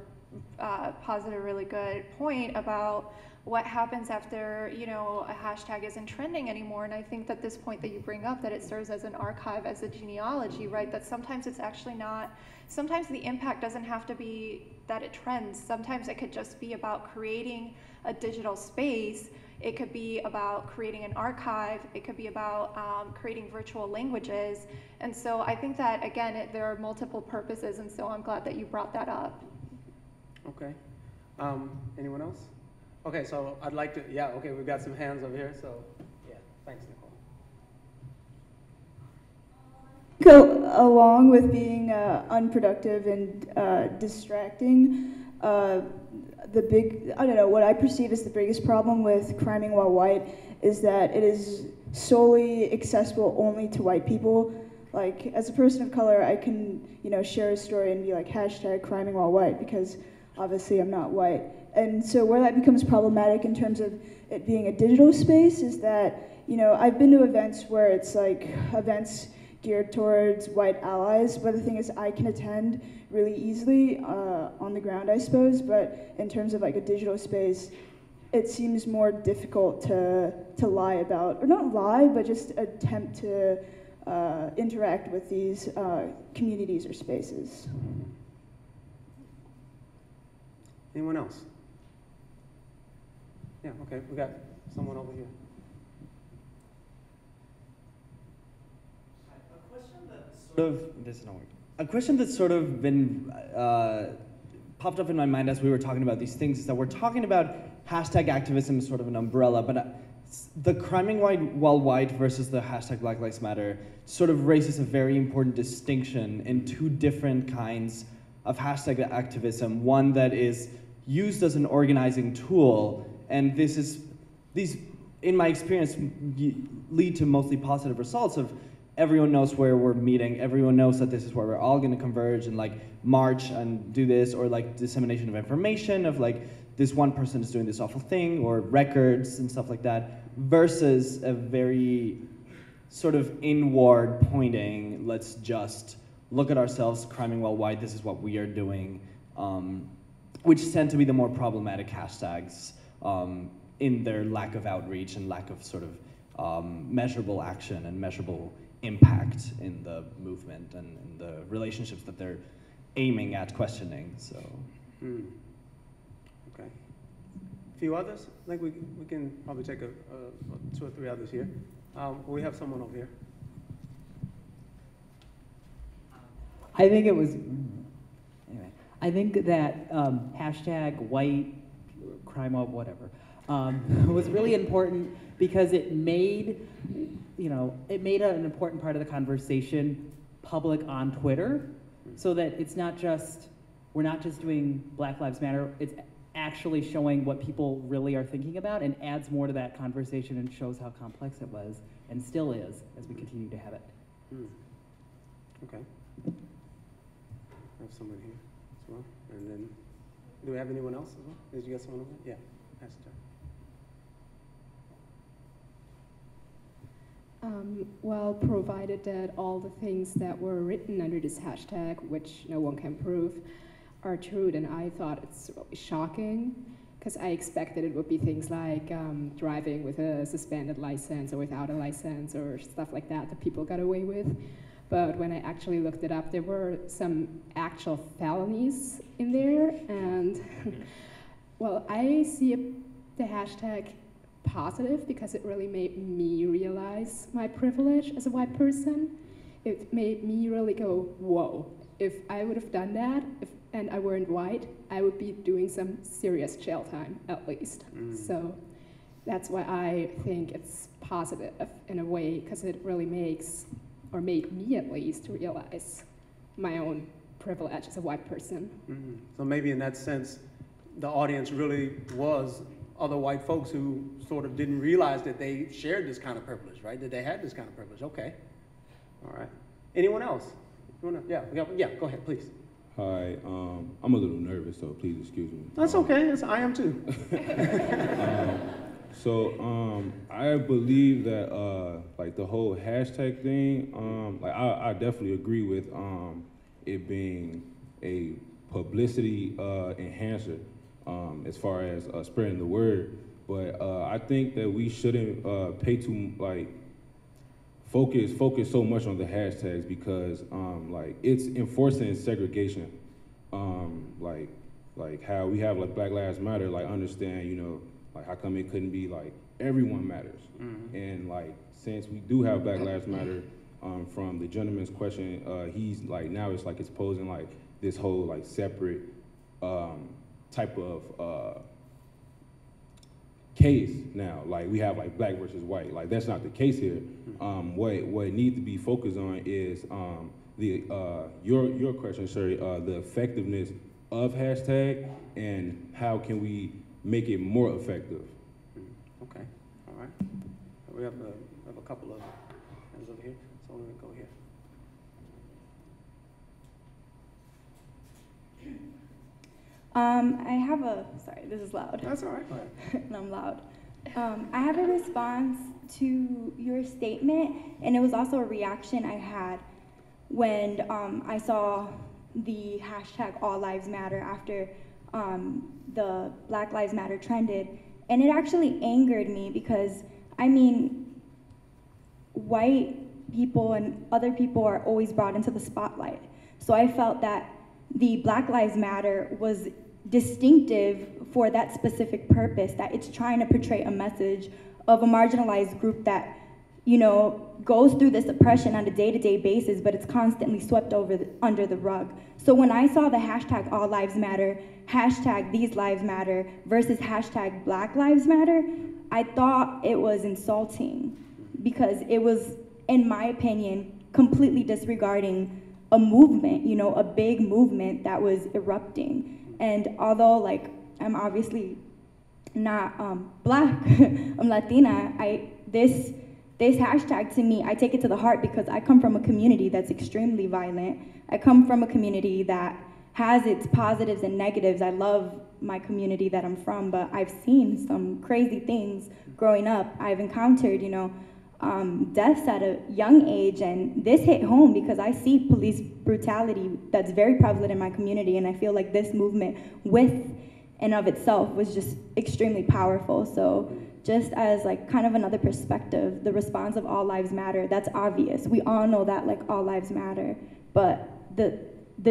posited a really good point about what happens after, a hashtag isn't trending anymore. And I think that this point that you bring up, that it serves as an archive, as a genealogy, right? That sometimes it's actually not, sometimes the impact doesn't have to be that it trends. Sometimes it could just be about creating a digital space. It could be about creating an archive. It could be about creating virtual languages. And so I think that, again, there are multiple purposes, and so I'm glad that you brought that up. Okay. Anyone else? Okay, so I'd like to, okay, we've got some hands over here, so thanks, Nicole. Go along with being unproductive and distracting, what I perceive as the biggest problem with Criming While White is that it is solely accessible only to white people. Like, as a person of color, I can, share a story and be like, hashtag Criming While White, because obviously I'm not white. And so where that becomes problematic in terms of it being a digital space is that, I've been to events where it's like events geared towards white allies, but the thing is I can attend really easily on the ground, I suppose, but in terms of like a digital space, it seems more difficult to lie about, or not lie, but just attempt to interact with these communities or spaces. Anyone else? Yeah, okay, we got someone over here. A question that's sort of been popped up in my mind as we were talking about these things is that we're talking about hashtag activism as sort of an umbrella, but the Criming While White versus the hashtag Black Lives Matter sort of raises a very important distinction in two different kinds of hashtag activism. One that is used as an organizing tool, and these, in my experience, lead to mostly positive results of everyone knows where we're meeting, everyone knows that this is where we're all gonna converge and like march and do this, or like dissemination of information of like this one person is doing this awful thing, or records and stuff like that, versus a very sort of inward pointing, let's just look at ourselves, Criming While White, this is what we are doing, which tend to be the more problematic hashtags in their lack of outreach and lack of sort of measurable action and measurable impact in the movement and in the relationships that they're aiming at questioning. So, okay. A few others. I think we can probably take two or three others here. We have someone over here. I think it was. Anyway, I think that hashtag white crime or whatever was really important because it made. It made an important part of the conversation public on Twitter, so that it's not just, we're not just doing Black Lives Matter, it's actually showing what people really are thinking about and adds more to that conversation and shows how complex it was and still is as we continue to have it. Okay. I have someone here as well. And then, do we have anyone else as well? Did you get someone over there? Yeah, Pastor. Well, provided that all the things that were written under this hashtag, which no one can prove, are true, then I thought it's shocking, because I expected it would be things like driving with a suspended license or without a license or stuff like that that people got away with. But when I actually looked it up, there were some actual felonies in there, and well, I see the hashtag positive because it really made me realize my privilege as a white person. It made me really go, whoa, if I would have done that and I weren't white, I would be doing some serious jail time at least. So that's why I think it's positive in a way, because it really makes, or made me at least, realize my own privilege as a white person. So maybe in that sense, the audience really was other white folks who sort of didn't realize that they shared this kind of privilege, right? That they had this kind of privilege. Okay. All right. Anyone else? You wanna, yeah, go ahead, please. Hi, I'm a little nervous, so please excuse me. That's okay. I am too. I believe that like the whole hashtag thing, like I definitely agree with it being a publicity enhancer as far as spreading the word. But I think that we shouldn't pay too focus so much on the hashtags because like it's enforcing segregation. Like how we have like Black Lives Matter, like understand, you know, like how come it couldn't be like everyone matters? Mm-hmm. And like since we do have Black Lives Matter, from the gentleman's question, he's like now it's like it's posing like this whole like separate type of case now. Like we have like black versus white. Like that's not the case here. What needs to be focused on is your question, sorry, the effectiveness of hashtag and how can we make it more effective. Okay, all right. We have a couple of hands over here, so I'm gonna go here. I have sorry, this is loud. That's all right. Go ahead. And I'm loud. I have a response to your statement, and it was also a reaction I had when I saw the hashtag All Lives Matter after the Black Lives Matter trended. And it actually angered me because, I mean, white people and other people are always brought into the spotlight. So I felt that the Black Lives Matter was distinctive for that specific purpose, that it's trying to portray a message of a marginalized group that, you know, goes through this oppression on a day-to-day basis, but it's constantly swept under the rug. So when I saw the hashtag All Lives Matter, hashtag These Lives Matter versus hashtag Black Lives Matter, I thought it was insulting because it was, in my opinion, completely disregarding a movement, you know, a big movement that was erupting. And although, like, I'm obviously not black, I'm Latina, this hashtag to me, I take it to the heart because I come from a community that's extremely violent. I come from a community that has its positives and negatives. I love my community that I'm from, but I've seen some crazy things growing up. I've encountered, you know, deaths at a young age, and this hit home because I see police brutality that's very prevalent in my community, and I feel like this movement with and of itself was just extremely powerful. So just as like kind of another perspective, the response of All Lives Matter, that's obvious. We all know that like all lives matter, but the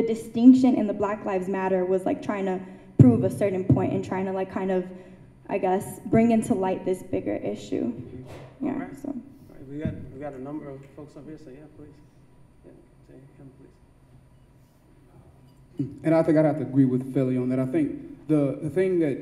distinction in the Black Lives Matter was like trying to prove a certain point and trying to like kind of, I guess, bring into light this bigger issue. Yeah, all right. So. All right, we got a number of folks up here, so yeah, please. Yeah, say him, please. And I think I'd have to agree with Philly on that. I think the thing that,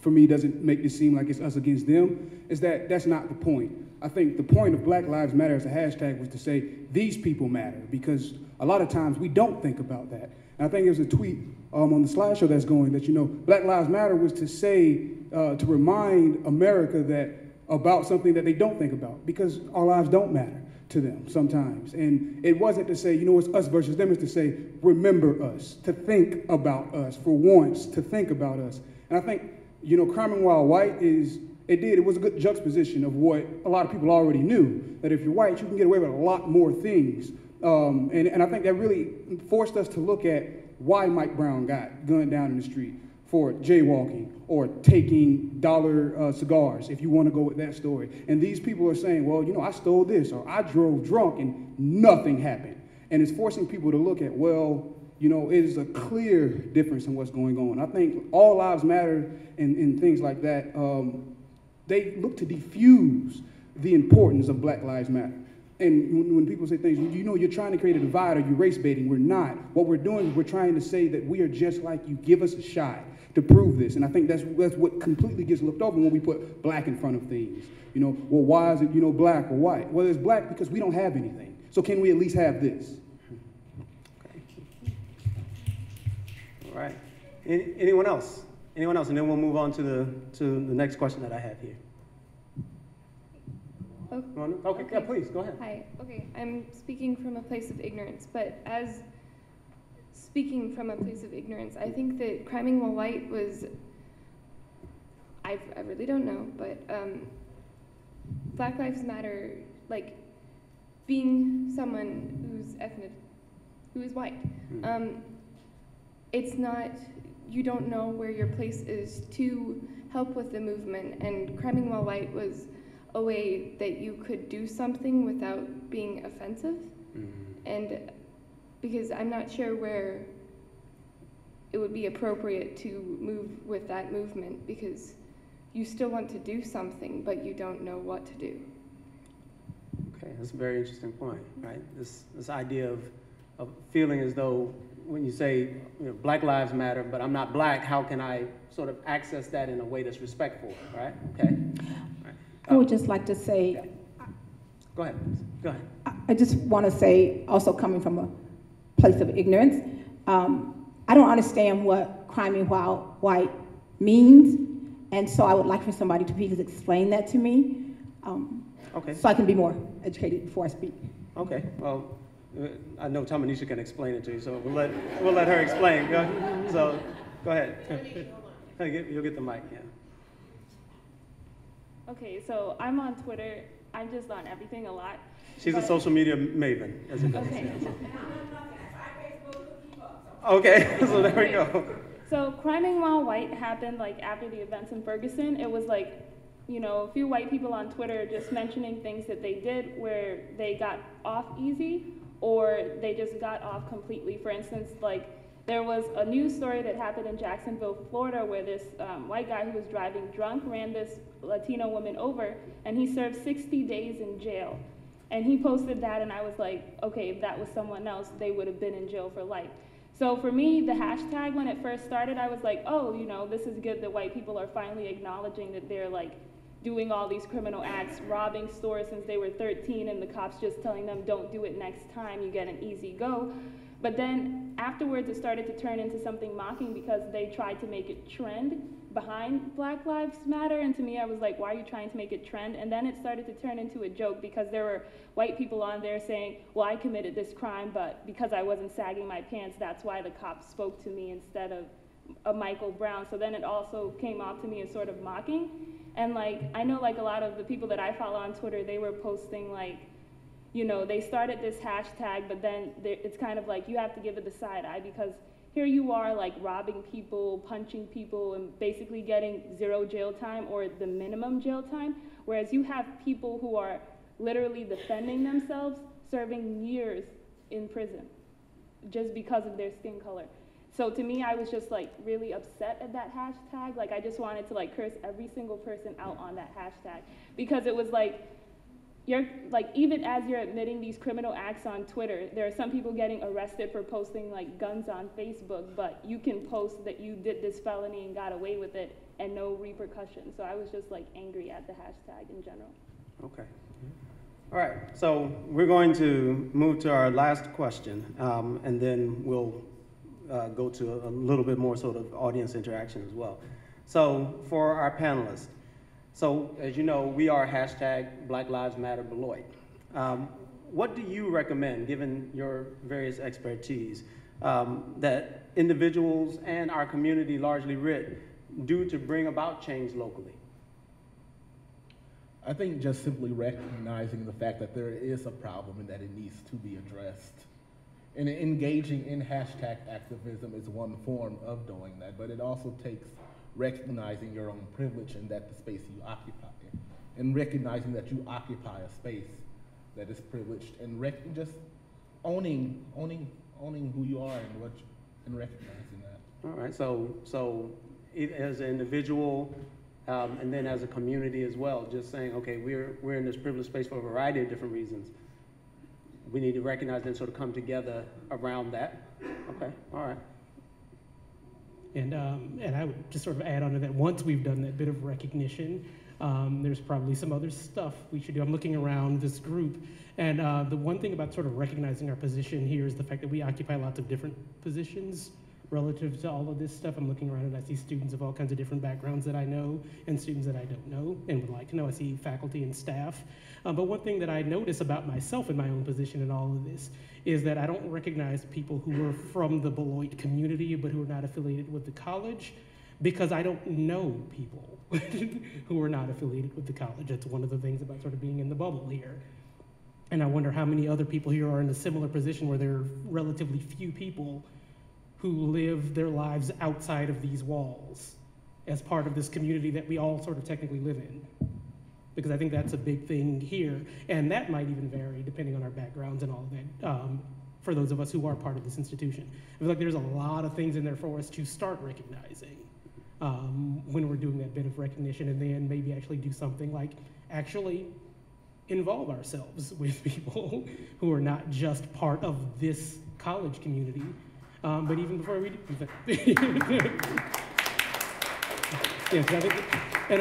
for me, doesn't make it seem like it's us against them is that that's not the point. I think the point of Black Lives Matter as a hashtag was to say, these people matter, because a lot of times we don't think about that. And I think there's a tweet on the slideshow that's going that, you know, Black Lives Matter was to say, to remind America that about something that they don't think about, because our lives don't matter to them sometimes. And it wasn't to say, you know, it's us versus them, it's to say, remember us, to think about us, for once, to think about us. And I think, you know, Criming While White it was a good juxtaposition of what a lot of people already knew, that if you're white, you can get away with a lot more things. And I think that really forced us to look at why Mike Brown got gunned down in the street for jaywalking or taking dollar cigars, if you want to go with that story. And these people are saying, well, you know, I stole this, or I drove drunk and nothing happened. And it's forcing people to look at, well, you know, it is a clear difference in what's going on. I think All Lives Matter and things like that, they look to diffuse the importance of Black Lives Matter. And when people say things, you know, you're trying to create a divide or you're race baiting. We're not. What we're doing is we're trying to say that we are just like you. Give us a shot to prove this. And I think that's what completely gets looked over when we put black in front of things. You know, well, why is it, you know, black or white? Well, it's black because we don't have anything. So can we at least have this? Okay. All right. Anyone else? Anyone else? And then we'll move on to the next question that I have here. Okay, yeah, please, go ahead. Hi, okay, I'm speaking from a place of ignorance, but as speaking from a place of ignorance, I think that criming while white was, I really don't know, but Black Lives Matter, like being someone who's ethnic, who is white, it's not, you don't know where your place is to help with the movement, and criming while white was a way that you could do something without being offensive. And because I'm not sure where it would be appropriate to move with that movement, because you still want to do something, but you don't know what to do. Okay, that's a very interesting point, right? This idea of feeling as though when you say, you know, Black Lives Matter, but I'm not black, how can I sort of access that in a way that's respectful, right? Okay. I would just like to say, Go ahead. Go ahead. I just want to say, also coming from a place of ignorance, I don't understand what criming while white means, and so I would like for somebody to please explain that to me, Okay. so I can be more educated before I speak. Okay. Well, I know Tamanisha can explain it to you, so we'll let her explain. So go ahead. You'll get the mic. Yeah. Okay, so I'm on Twitter. I'm just on everything a lot. She's a social media maven, as it goes. Okay. Okay, so there we go. So criming while white happened like after the events in Ferguson. It was like, you know, a few white people on Twitter just mentioning things that they did where they got off easy or they just got off completely. For instance, like there was a news story that happened in Jacksonville, Florida, where this white guy who was driving drunk ran this Latino woman over, and he served 60 days in jail. And he posted that, and I was like, okay, if that was someone else, they would have been in jail for life. So for me, the hashtag, when it first started, I was like, oh, you know, this is good that white people are finally acknowledging that they're like doing all these criminal acts, robbing stores since they were 13, and the cops just telling them, don't do it next time, you get an easy go. But then afterwards, it started to turn into something mocking because they tried to make it trend behind Black Lives Matter. And to me, I was like, why are you trying to make it trend? And then it started to turn into a joke because there were white people on there saying, well, I committed this crime, but because I wasn't sagging my pants, that's why the cops spoke to me instead of Michael Brown. So then it also came off to me as sort of mocking. And like, I know like a lot of the people that I follow on Twitter, they were posting like, you know, they started this hashtag, but then it's kind of like you have to give it the side eye because here you are like robbing people, punching people, and basically getting 0 jail time or the minimum jail time, whereas you have people who are literally defending themselves, serving years in prison just because of their skin color. So to me, I was just like really upset at that hashtag. Like I just wanted to like curse every single person out on that hashtag because it was like, you're like, even as you're admitting these criminal acts on Twitter, there are some people getting arrested for posting like guns on Facebook, but you can post that you did this felony and got away with it and no repercussions. So I was just like angry at the hashtag in general. Okay. All right, so we're going to move to our last question, and then we'll go to a little bit more sort of audience interaction as well. So for our panelists, so as you know, we are hashtag Black Lives Matter Beloit. What do you recommend, given your various expertise, that individuals and our community largely writ do to bring about change locally? I think just simply recognizing the fact that there is a problem and that it needs to be addressed. And engaging in hashtag activism is one form of doing that, but it also takes recognizing your own privilege and that the space you occupy, and recognizing that you occupy a space that is privileged, and just owning who you are and recognizing that. All right, so as an individual, and then as a community as well, just saying, okay, we're in this privileged space for a variety of different reasons. We need to recognize and sort of come together around that. Okay, all right. And I would just sort of add on to that, once we've done that bit of recognition, there's probably some other stuff we should do. I'm looking around this group, and the one thing about sort of recognizing our position here is the fact that we occupy lots of different positions relative to all of this stuff. I'm looking around and I see students of all kinds of different backgrounds that I know and students that I don't know and would like to know. I see faculty and staff. But one thing that I notice about myself in my own position in all of this is that I don't recognize people who are from the Beloit community but who are not affiliated with the college, because I don't know people who are not affiliated with the college. That's one of the things about sort of being in the bubble here. And I wonder how many other people here are in a similar position where there are relatively few people who live their lives outside of these walls as part of this community that we all sort of technically live in. Because I think that's a big thing here, and that might even vary depending on our backgrounds and all of that, for those of us who are part of this institution. I feel like there's a lot of things in there for us to start recognizing when we're doing that bit of recognition, and then maybe actually do something like actually involve ourselves with people who are not just part of this college community, but even before we do that. Yes,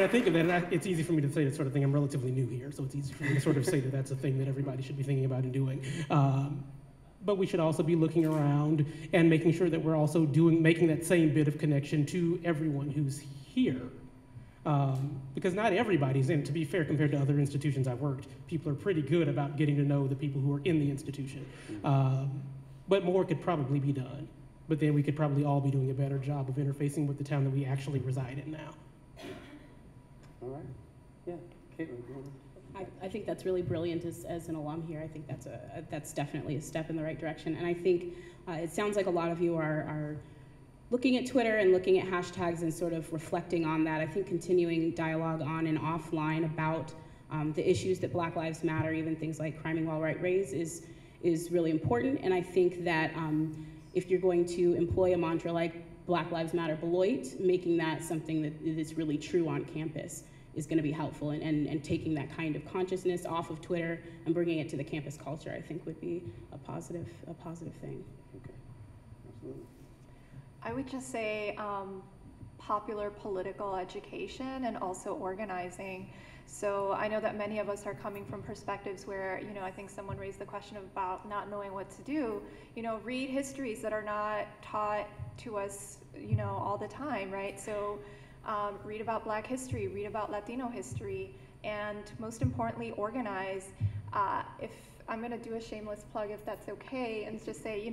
I think of that, and it's easy for me to say that sort of thing. I'm relatively new here, so it's easy for me to sort of say that that's a thing that everybody should be thinking about and doing. But we should also be looking around and making sure that we're also making that same bit of connection to everyone who's here. Because not everybody's in, to be fair, compared to other institutions I've worked, people are pretty good about getting to know the people who are in the institution. But more could probably be done. But then we could probably all be doing a better job of interfacing with the town that we actually reside in now. All right. Yeah, Caitlin, do you want to? I think that's really brilliant as an alum here. I think that's definitely a step in the right direction. And I think it sounds like a lot of you are looking at Twitter and looking at hashtags and sort of reflecting on that. I think continuing dialogue on and offline about the issues that Black Lives Matter, even things like criming while right raise, is really important. And I think that if you're going to employ a mantra like Black Lives Matter Beloit, making that something that is really true on campus is going to be helpful, and taking that kind of consciousness off of Twitter and bringing it to the campus culture, I think would be a positive thing. Okay, absolutely. I would just say popular political education and also organizing. So I know that many of us are coming from perspectives where, I think someone raised the question about not knowing what to do. Read histories that are not taught to us, all the time, right? So read about Black history, read about Latino history, and most importantly, organize. If I'm gonna do a shameless plug, if that's okay, and just say,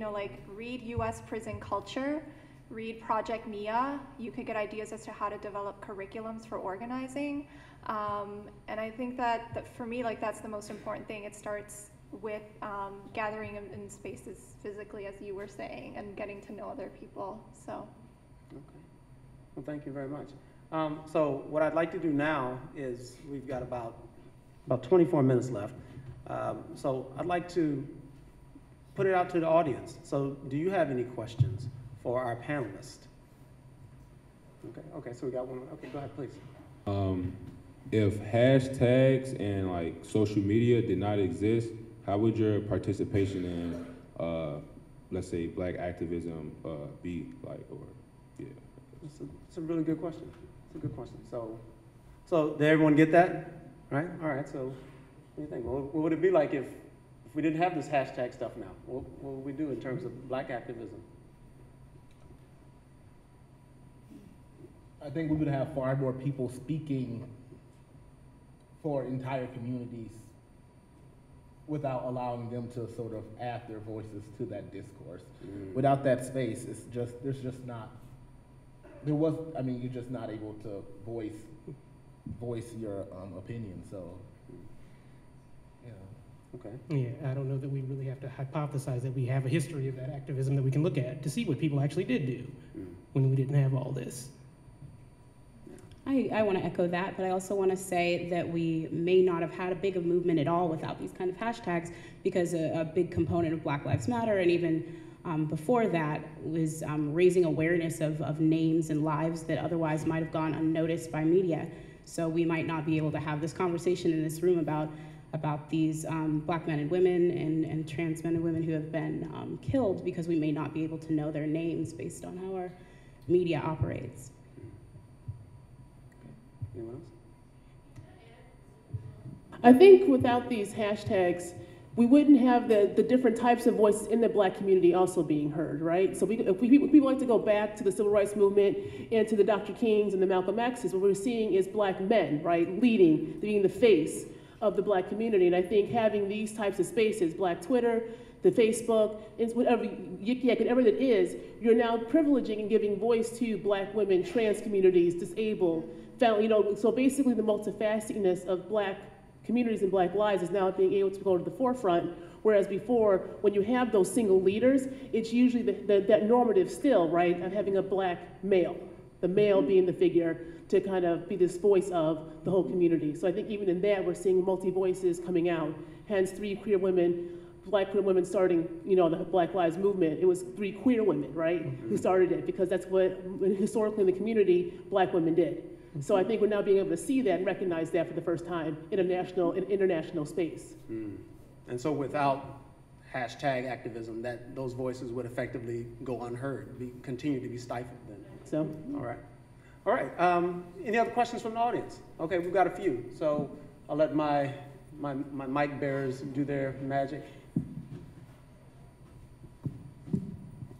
read US prison culture, read Project Nia. You could get ideas as to how to develop curriculums for organizing. And I think that for me, that's the most important thing. It starts with gathering in spaces physically, as you were saying, and getting to know other people, so. Okay, well, thank you very much. So what I'd like to do now is, we've got about 24 minutes left. So I'd like to put it out to the audience. So do you have any questions for our panelists? Okay, so we got one. Okay, go ahead, please. If hashtags and social media did not exist, how would your participation in, let's say, Black activism be like? Or yeah, it's a really good question. It's a good question. So did everyone get that? Right. All right. So what do you think? What would it be like if we didn't have this hashtag stuff now? What would we do in terms of Black activism? I think we would have far more people speaking for entire communities without allowing them to sort of add their voices to that discourse. Without that space, you're just not able to voice your opinion, so, Okay. Yeah, I don't know that we really have to hypothesize that we have a history of that activism that we can look at to see what people actually did do when we didn't have all this. I want to echo that, but I also want to say that we may not have had a big movement at all without these kind of hashtags, because a big component of Black Lives Matter, and even before that, was raising awareness of names and lives that otherwise might have gone unnoticed by media. So we might not be able to have this conversation in this room about these Black men and women and trans men and women who have been killed, because we may not be able to know their names based on how our media operates. Anyone else? I think without these hashtags, we wouldn't have the different types of voices in the Black community also being heard, right? So if people like to go back to the civil rights movement and to the Dr. Kings and the Malcolm X's, what we're seeing is Black men, right, leading, being the face of the Black community. And I think having these types of spaces, Black Twitter, the Facebook, whatever, Yik Yak, whatever it is, you're now privileging and giving voice to Black women, trans communities, disabled, family, so basically the multifacetedness of Black communities and Black lives is now being able to go to the forefront, whereas before, when you have those single leaders, it's usually that normative still, right, of having a Black male, the male being the figure to kind of be this voice of the whole community. So I think even in that, we're seeing multi-voices coming out, hence 3 queer women, Black queer women starting, the Black Lives Movement. It was 3 queer women, right, who started it, because that's what, historically in the community, Black women did. So I think we're now being able to see that and recognize that for the first time in international space. And so without hashtag activism, those voices would effectively go unheard, continue to be stifled then. So, all right. Any other questions from the audience? Okay, we've got a few. So I'll let my mic bearers do their magic.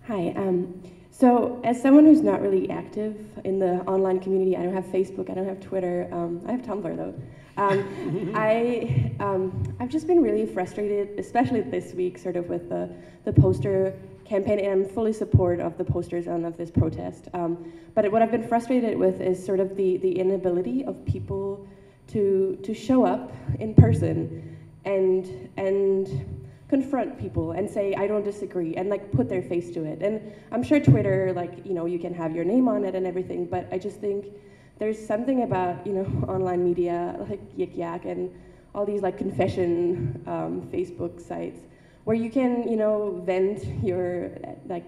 Hi. So as someone who's not really active in the online community, I don't have Facebook, I don't have Twitter, I have Tumblr though. I've just been really frustrated, especially this week, sort of with the poster campaign, and I'm fully support of the posters and of this protest. But what I've been frustrated with is sort of the inability of people to show up in person and confront people and say, I don't disagree, and like put their face to it. And I'm sure Twitter, you can have your name on it and everything, but I just think there's something about, online media, like Yik Yak and all these like confession Facebook sites, where you can, vent your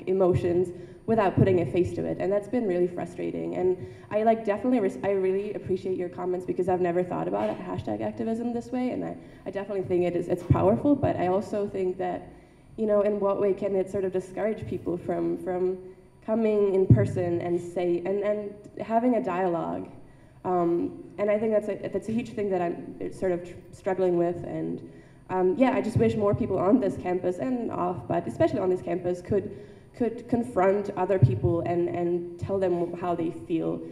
emotions without putting a face to it, and that's been really frustrating. And I I really appreciate your comments, because I've never thought about hashtag activism this way, and I definitely think it's powerful, but I also think that, in what way can it sort of discourage people from coming in person and and having a dialogue. And I think that's a huge thing that I'm sort of struggling with, and I just wish more people on this campus and off, but especially on this campus, could confront other people and tell them how they feel,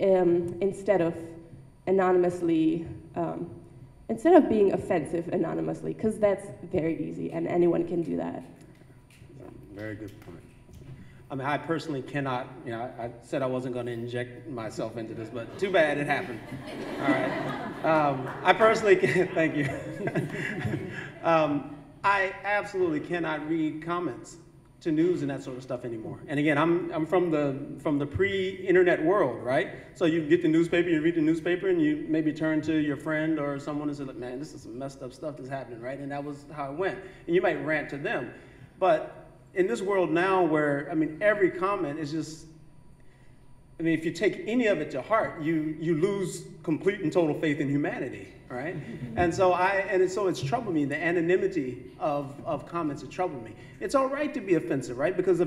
instead of anonymously, instead of being offensive anonymously, because that's very easy and anyone can do that. Very good point. I mean, I personally cannot, I said I wasn't going to inject myself into this, but too bad it happened. All right. I personally can't, thank you. I absolutely cannot read comments to news and that sort of stuff anymore. And again, I'm from the pre-internet world, right? So you get the newspaper, you read the newspaper, and you maybe turn to your friend or someone and say, look, man, this is some messed up stuff that's happening, right? And that was how it went. And you might rant to them. But in this world now where, every comment is just, if you take any of it to heart, you lose complete and total faith in humanity, right? And so it's troubled me, the anonymity of comments, it troubled me. It's all right to be offensive, right? Because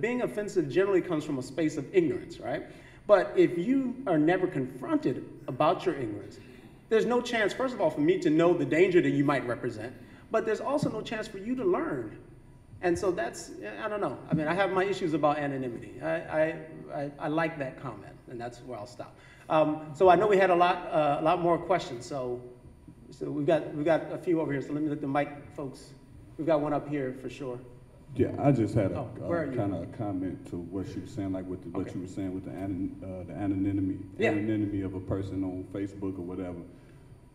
being offensive generally comes from a space of ignorance, right? But if you are never confronted about your ignorance, there's no chance, first of all, for me to know the danger that you might represent, but there's also no chance for you to learn. And so that's, I don't know. I have my issues about anonymity. I like that comment, and that's where I'll stop. So I know we had a lot more questions. So we've got a few over here. So let me let the mic folks. We've got one up here for sure. Yeah, I just had a kind of comment to what she was saying, like with what you were saying with the anonymity, yeah. Anonymity of a person on Facebook or whatever.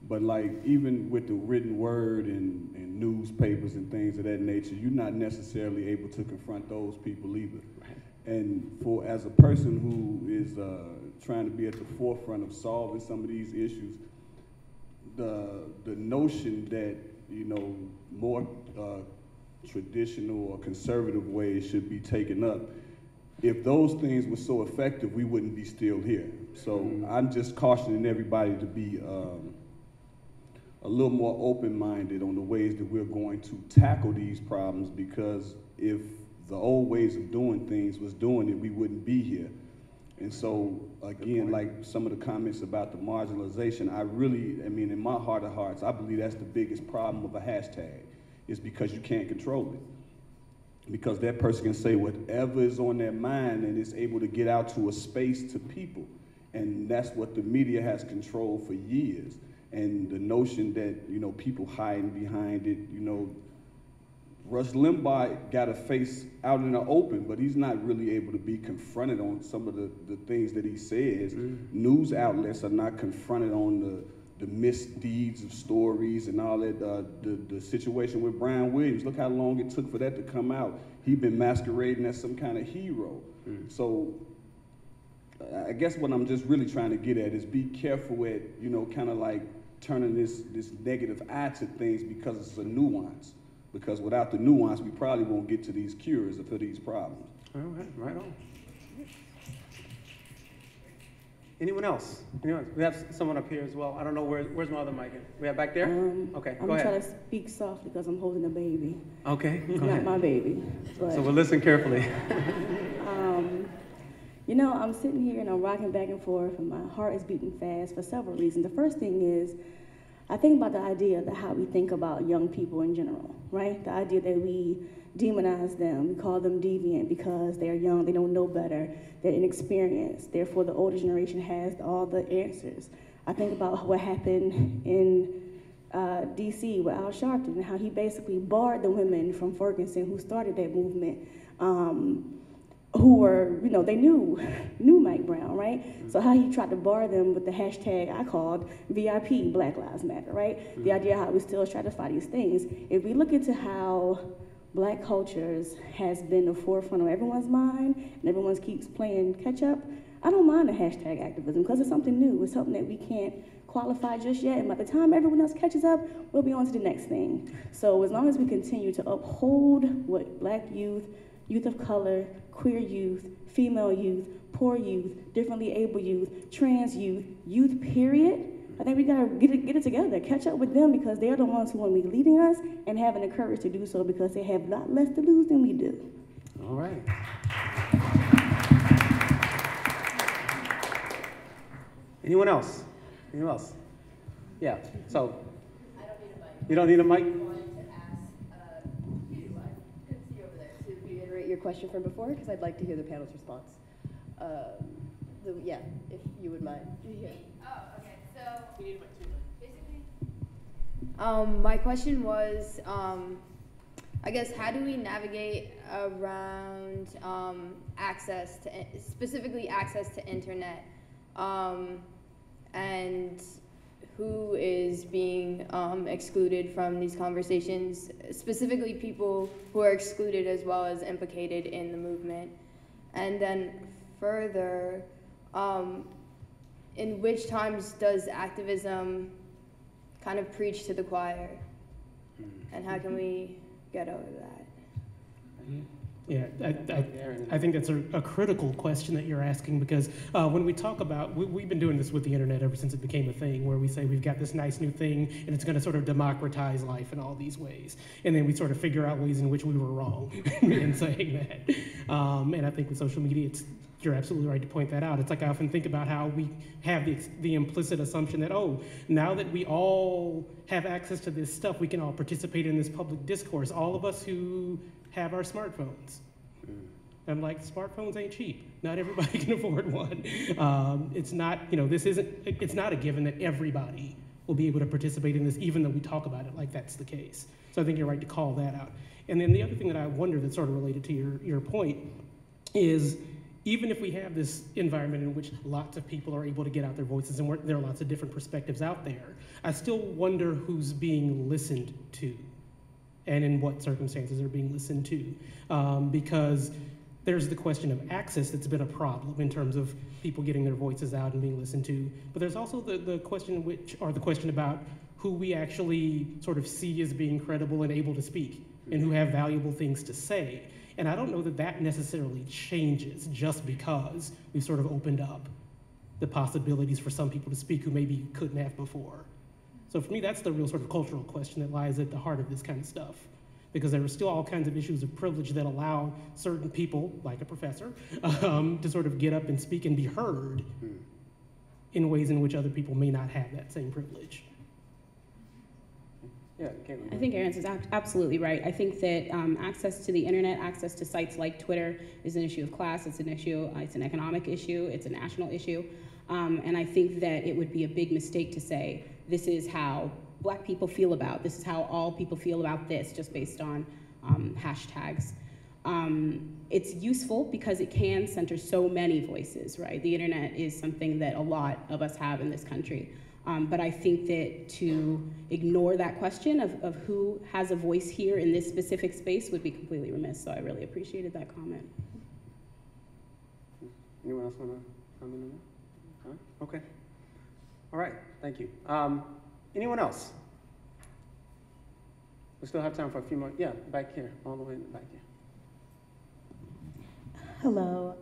But even with the written word and newspapers and things of that nature, you're not necessarily able to confront those people either. Right. And as a person who is trying to be at the forefront of solving some of these issues, the notion that more traditional or conservative ways should be taken up, if those things were so effective, we wouldn't be still here. So I'm just cautioning everybody to be a little more open-minded on the ways that we're going to tackle these problems, because if the old ways of doing things was doing it, we wouldn't be here. And so, again, like some of the comments about the marginalization, I really, in my heart of hearts, I believe that's the biggest problem of a hashtag. is because you can't control it. Because that person can say whatever is on their mind and is able to get out to a space to people. And that's what the media has controlled for years. And the notion that, you know, people hiding behind it, you know, Rush Limbaugh got a face out in the open, but he's not really able to be confronted on some of the things that he says. News outlets are not confronted on the misdeeds of stories and all that. The situation with Brian Williams, look how long it took for that to come out. He'd been masquerading as some kind of hero. So I guess what I'm just really trying to get at is be careful at, you know, kind of like turning this negative eye to things because it's a nuance. Because without the nuance, we probably won't get to these cures for these problems. All right, right on. Anyone else? Anyone? We have someone up here as well. I don't know, where's my other mic? We have back there? Okay, I'm go ahead. trying to speak softly because I'm holding a baby. Okay, It's go not ahead. my baby. But, So we'll listen carefully. you know, I'm sitting here and I'm rocking back and forth and my heart is beating fast for several reasons. The first thing is, I think about the idea of how we think about young people in general, right? The idea that we demonize them, we call them deviant because they're young, they don't know better, they're inexperienced, therefore the older generation has all the answers. I think about what happened in DC with Al Sharpton and how he basically barred the women from Ferguson who started that movement, who were, you know, they knew Mike Brown, right? So how he tried to bar them with the hashtag I called VIP, Black Lives Matter, right? The idea how we still stratify these things. If we look into how Black cultures has been the forefront of everyone's mind and everyone keeps playing catch up, I don't mind the hashtag activism because it's something new. It's something that we can't qualify just yet. And by the time everyone else catches up, we'll be on to the next thing. So as long as we continue to uphold what Black youth, youth of color, queer youth, female youth, poor youth, differently able youth, trans youth, youth period, I think we gotta get it together, catch up with them because they're the ones who are be leading us and having the courage to do so because they have a lot less to lose than we do. All right. Anyone else? Anyone else? Yeah, so. You don't need a mic? To reiterate your question from before, because I'd like to hear the panel's response. Yeah, if you would mind. Oh, okay. So basically, my question was, I guess, how do we navigate around access to, specifically access to internet, and who is being excluded from these conversations, specifically people who are excluded as well as implicated in the movement. And then further, in which times does activism kind of preach to the choir? And how can we get over that? Yeah, I think that's a critical question that you're asking because when we talk about, we've been doing this with the internet ever since it became a thing where we say we've got this nice new thing and it's going to sort of democratize life in all these ways. And then we sort of figure out ways in which we were wrong in saying that. And I think with social media, you're absolutely right to point that out. It's like I often think about how we have the implicit assumption that, oh, now that we all have access to this stuff, we can all participate in this public discourse. All of us who have our smartphones. I'm like, smartphones ain't cheap. Not everybody can afford one. It's not, you know, it's not a given that everybody will be able to participate in this, even though we talk about it like that's the case. So I think you're right to call that out. And then the other thing that I wonder that's sort of related to your point is, even if we have this environment in which lots of people are able to get out their voices and there are lots of different perspectives out there, I still wonder who's being listened to and in what circumstances they're being listened to. Because there's the question of access that's been a problem in terms of people getting their voices out and being listened to. But there's also the question about who we actually sort of see as being credible and able to speak and who have valuable things to say. And I don't know that that necessarily changes just because we've sort of opened up the possibilities for some people to speak who maybe couldn't have before. So for me, that's the real sort of cultural question that lies at the heart of this kind of stuff. Because there are still all kinds of issues of privilege that allow certain people, like a professor, to sort of get up and speak and be heard in ways in which other people may not have that same privilege. Yeah, Caitlin. I think Aaron's is absolutely right. I think that access to the internet, access to sites like Twitter is an issue of class, it's an issue, it's an economic issue, it's a national issue. And I think that it would be a big mistake to say, this is how Black people feel about, this is how all people feel about this, just based on hashtags. It's useful because it can center so many voices, right? The internet is something that a lot of us have in this country. But I think that to ignore that question of who has a voice here in this specific space would be completely remiss, so I really appreciated that comment. Anyone else want to comment on that? Huh? Okay. All right, thank you. Anyone else? We still have time for a few more. Yeah, back here, all the way in the back here. Hello.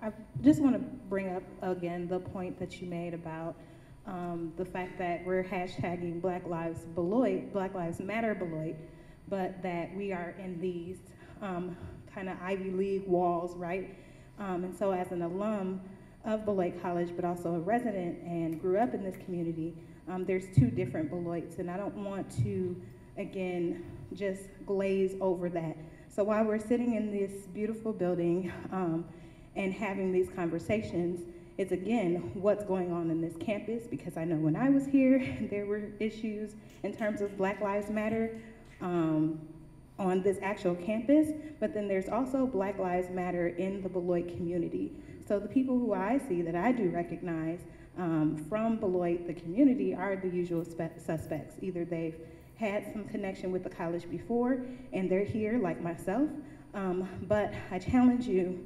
I just want to bring up again the point that you made about the fact that we're hashtagging Black Lives Beloit, Black Lives Matter Beloit, but that we are in these kind of Ivy League walls, right? And so as an alum of Beloit College, but also a resident and grew up in this community, there's two different Beloits, and I don't want to, again, just glaze over that. So while we're sitting in this beautiful building and having these conversations, it's again, what's going on in this campus, because I know when I was here, there were issues in terms of Black Lives Matter on this actual campus, but then there's also Black Lives Matter in the Beloit community. So the people who I see that I do recognize from Beloit, the community, are the usual suspects. Either they've had some connection with the college before and they're here like myself, but I challenge you,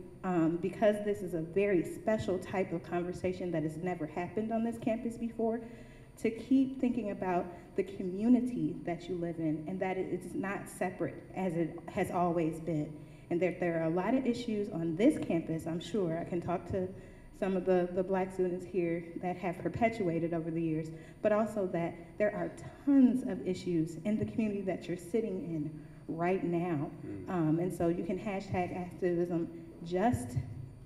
because this is a very special type of conversation that has never happened on this campus before, to keep thinking about the community that you live in and that it's not separate as it has always been. And there are a lot of issues on this campus, I'm sure. I can talk to some of the Black students here that have perpetuated over the years, but also that there are tons of issues in the community that you're sitting in right now. And so you can hashtag activism just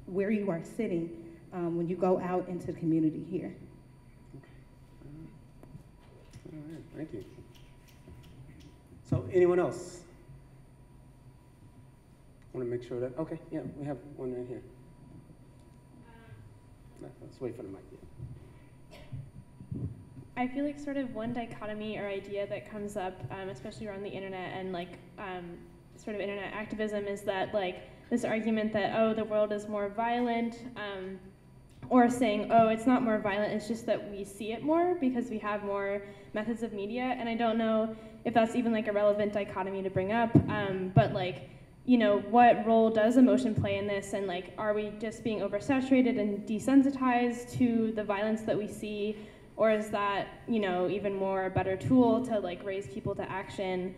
where you are sitting when you go out into the community here. All right, thank you. So anyone else? I want to make sure that, okay, yeah, we have one right here. Let's wait for the mic. I feel like sort of one dichotomy or idea that comes up, especially around the internet and like sort of internet activism, is that like this argument that, oh, the world is more violent, or saying, oh, it's not more violent, it's just that we see it more because we have more methods of media. And I don't know if that's even like a relevant dichotomy to bring up, but like, you know, what role does emotion play in this? And like, are we just being oversaturated and desensitized to the violence that we see? Or is that, you know, even more a better tool to like raise people to action?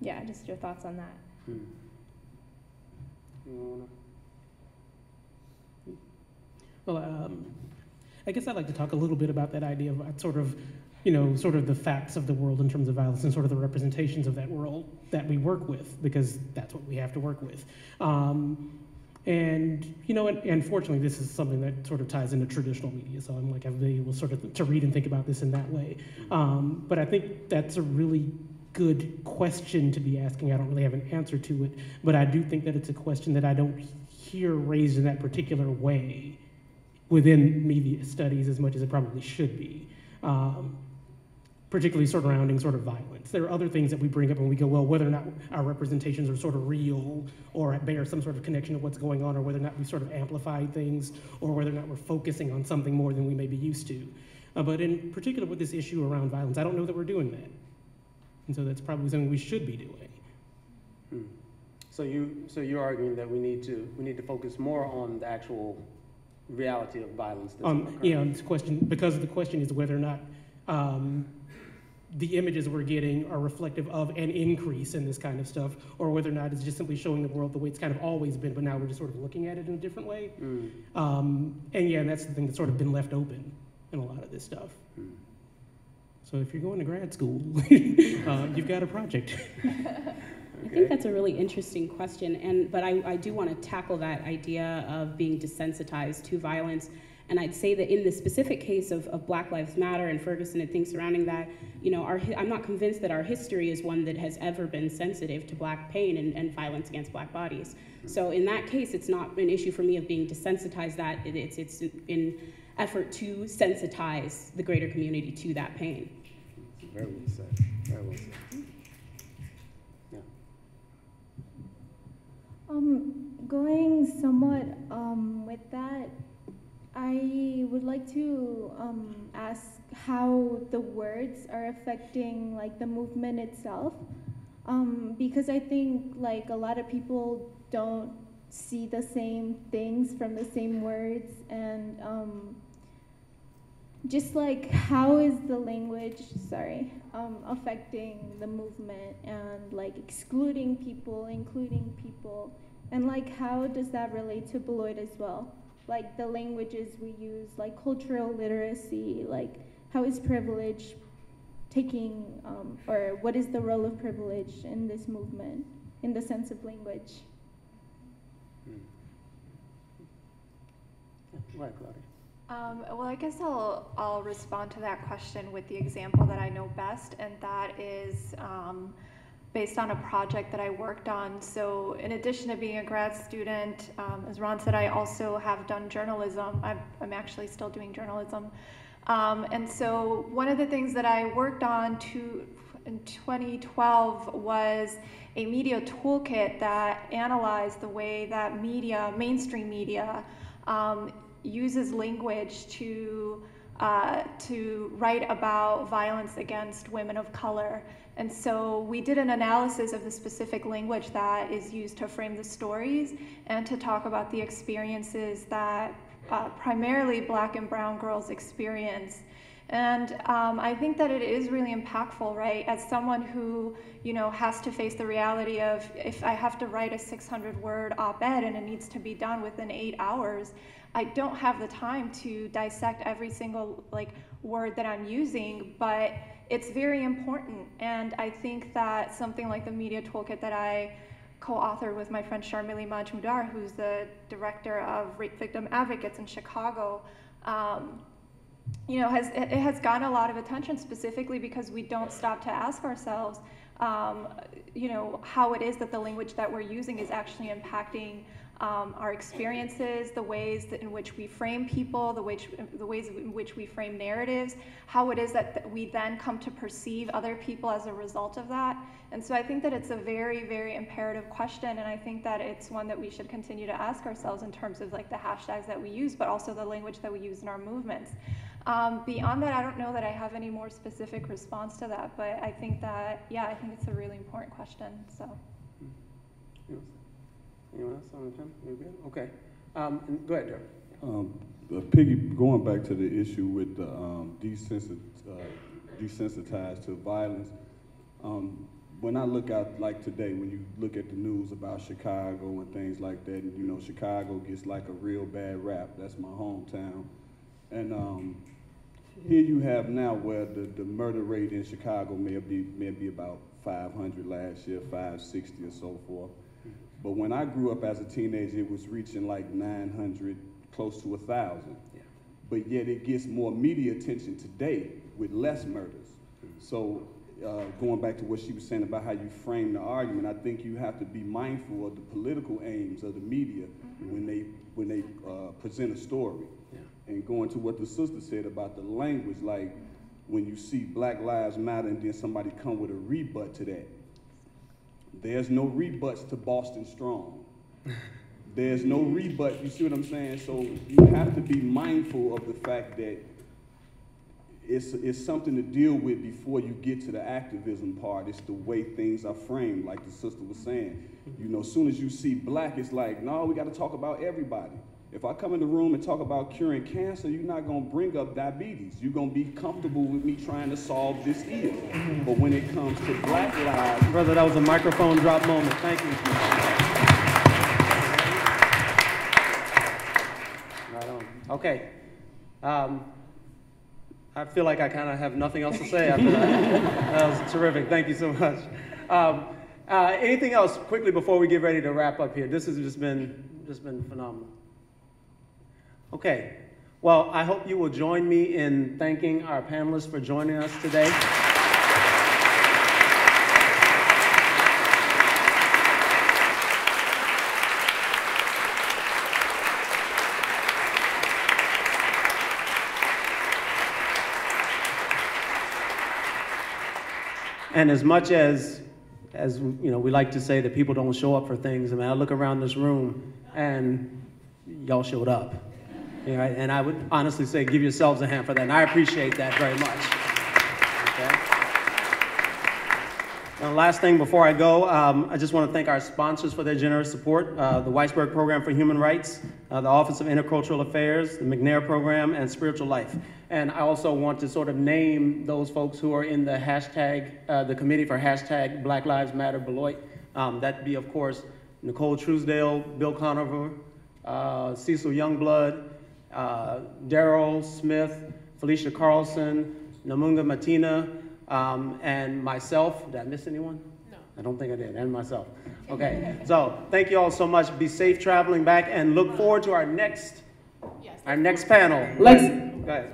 Yeah, just your thoughts on that. Well, I guess I'd like to talk a little bit about that idea of sort of, you know, sort of the facts of the world in terms of violence and sort of the representations of that world that we work with, because that's what we have to work with. And, you know, and fortunately, this is something that sort of ties into traditional media, so I'm like, I've been able sort of to read and think about this in that way. But I think that's a really good question to be asking. I don't really have an answer to it, but I do think that it's a question that I don't hear raised in that particular way within media studies as much as it probably should be. Particularly surrounding sort of violence. There are other things that we bring up when we go, well, whether or not our representations are sort of real or bear some sort of connection to what's going on, or whether or not we sort of amplify things, or whether or not we're focusing on something more than we may be used to. But in particular with this issue around violence, I don't know that we're doing that. And so that's probably something we should be doing. So you're arguing that we need to focus more on the actual reality of violence that's occurring. Yeah, this question, because the question is whether or not the images we're getting are reflective of an increase in this kind of stuff, or whether or not it's just simply showing the world the way it's kind of always been, but now we're just sort of looking at it in a different way. And yeah, and that's the thing that's sort of been left open in a lot of this stuff. So if you're going to grad school, you've got a project. I think that's a really interesting question, but I do want to tackle that idea of being desensitized to violence And I'd say that in the specific case of Black Lives Matter and Ferguson and things surrounding that, you know, I'm not convinced that our history is one that has ever been sensitive to Black pain and violence against Black bodies. So in that case, it's not an issue for me of being desensitized that, it's in effort to sensitize the greater community to that pain. Very well said, very well said. Yeah. Going somewhat with that, I would like to ask how the words are affecting like the movement itself, because I think like a lot of people don't see the same things from the same words, and just like how is the language, affecting the movement and like excluding people, including people, and like how does that relate to Beloit as well? Like the languages we use, like cultural literacy, like how is privilege taking, or what is the role of privilege in this movement in the sense of language? Right, Claudia. Well, I guess I'll respond to that question with the example that I know best, and that is based on a project that I worked on. So in addition to being a grad student, as Ron said, I also have done journalism. I'm actually still doing journalism. And so one of the things that I worked on in 2012 was a media toolkit that analyzed the way that media, mainstream media, uses language to write about violence against women of color. And so we did an analysis of the specific language that is used to frame the stories and to talk about the experiences that primarily Black and brown girls experience. And I think that it is really impactful, right? As someone who, you know, has to face the reality of if I have to write a 600-word op-ed and it needs to be done within 8 hours, I don't have the time to dissect every single word that I'm using, but it's very important. And I think that something like the media toolkit that I co-authored with my friend Sharmili Majmudar, who's the director of Rape Victim Advocates in Chicago, you know, it has gotten a lot of attention, specifically because we don't stop to ask ourselves, you know, how it is that the language that we're using is actually impacting our experiences, the ways in which we frame people, the ways in which we frame narratives, how it is that we then come to perceive other people as a result of that. And so I think that it's a very, very imperative question, and I think that it's one that we should continue to ask ourselves in terms of like the hashtags that we use, but also the language that we use in our movements. Beyond that, I don't know that I have any more specific response to that, but I think that, yeah, I think it's a really important question, so. Anyone else on the time? Okay. Go ahead, Derek. Going back to the issue with the desensitized to violence, when I look out like today, when you look at the news about Chicago and things like that, and, you know, Chicago gets like a real bad rap. That's my hometown. And here you have now where the murder rate in Chicago may be about 500 last year, 560 or so forth. But when I grew up as a teenager, it was reaching like 900, close to 1,000. Yeah. But yet it gets more media attention today with less murders. So going back to what she was saying about how you frame the argument, I think you have to be mindful of the political aims of the media when they present a story. Yeah. And going to what the sister said about the language, like when you see Black Lives Matter and then somebody come with a rebut to that. There's no rebuts to Boston Strong. There's no rebut, you see what I'm saying? So you have to be mindful of the fact that it's something to deal with before you get to the activism part. It's the way things are framed, like the sister was saying. You know, as soon as you see Black, it's like, no, we got to talk about everybody. If I come in the room and talk about curing cancer, you're not going to bring up diabetes. You're going to be comfortable with me trying to solve this ill. But when it comes to Black lives... Brother, that was a microphone drop moment. Thank you. Right on. Okay. I feel like I kind of have nothing else to say after that. That was terrific. Thank you so much. Anything else quickly before we get ready to wrap up here? This has just been phenomenal. Okay, Well, I hope you will join me in thanking our panelists for joining us today. And as much as you know, we like to say that people don't show up for things, I mean, I look around this room and y'all showed up. You know, and I would honestly say give yourselves a hand for that, and I appreciate that very much. Okay. And last thing before I go, I just want to thank our sponsors for their generous support, the Weisberg Program for Human Rights, the Office of Intercultural Affairs, the McNair Program, and Spiritual Life. And I also want to sort of name those folks who are in the hashtag, the committee for hashtag Black Lives Matter Beloit. That'd be, of course, Nicole Truesdale, Bill Conover, Cecil Youngblood, Daryl Smith, Felicia Carlson, Namunga Matina, and myself. Did I miss anyone? No. I don't think I did, and myself. Okay, so thank you all so much. Be safe traveling back, and look forward to our next panel. Let's go ahead.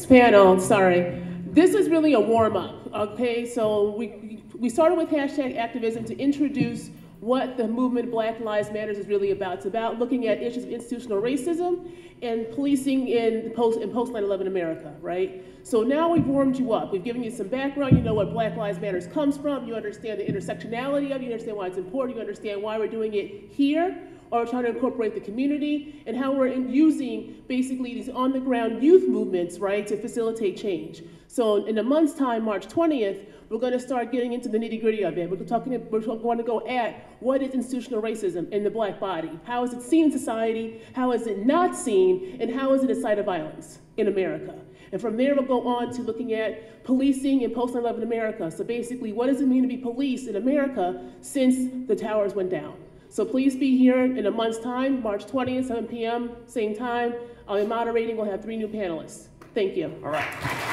Panel, sorry. This is really a warm-up, okay? So we started with hashtag activism to introduce what the movement Black Lives Matter is really about. It's about looking at issues of institutional racism and policing in post 9/11 America, right? So now we've warmed you up. We've given you some background. You know what Black Lives Matter comes from. You understand the intersectionality of it. You understand why it's important. You understand why we're doing it here, or trying to incorporate the community, and how we're using basically these on-the-ground youth movements, right, to facilitate change. So in a month's time, March 20th, we're going to start getting into the nitty-gritty of it. We're going to go at what is institutional racism in the Black body. How is it seen in society? How is it not seen? And how is it a site of violence in America? And from there, we'll go on to looking at policing in post 9/11 America. So basically, what does it mean to be policed in America since the towers went down? So please be here in a month's time, March 20th, 7 p.m., same time. I'll be moderating. We'll have 3 new panelists. Thank you. All right.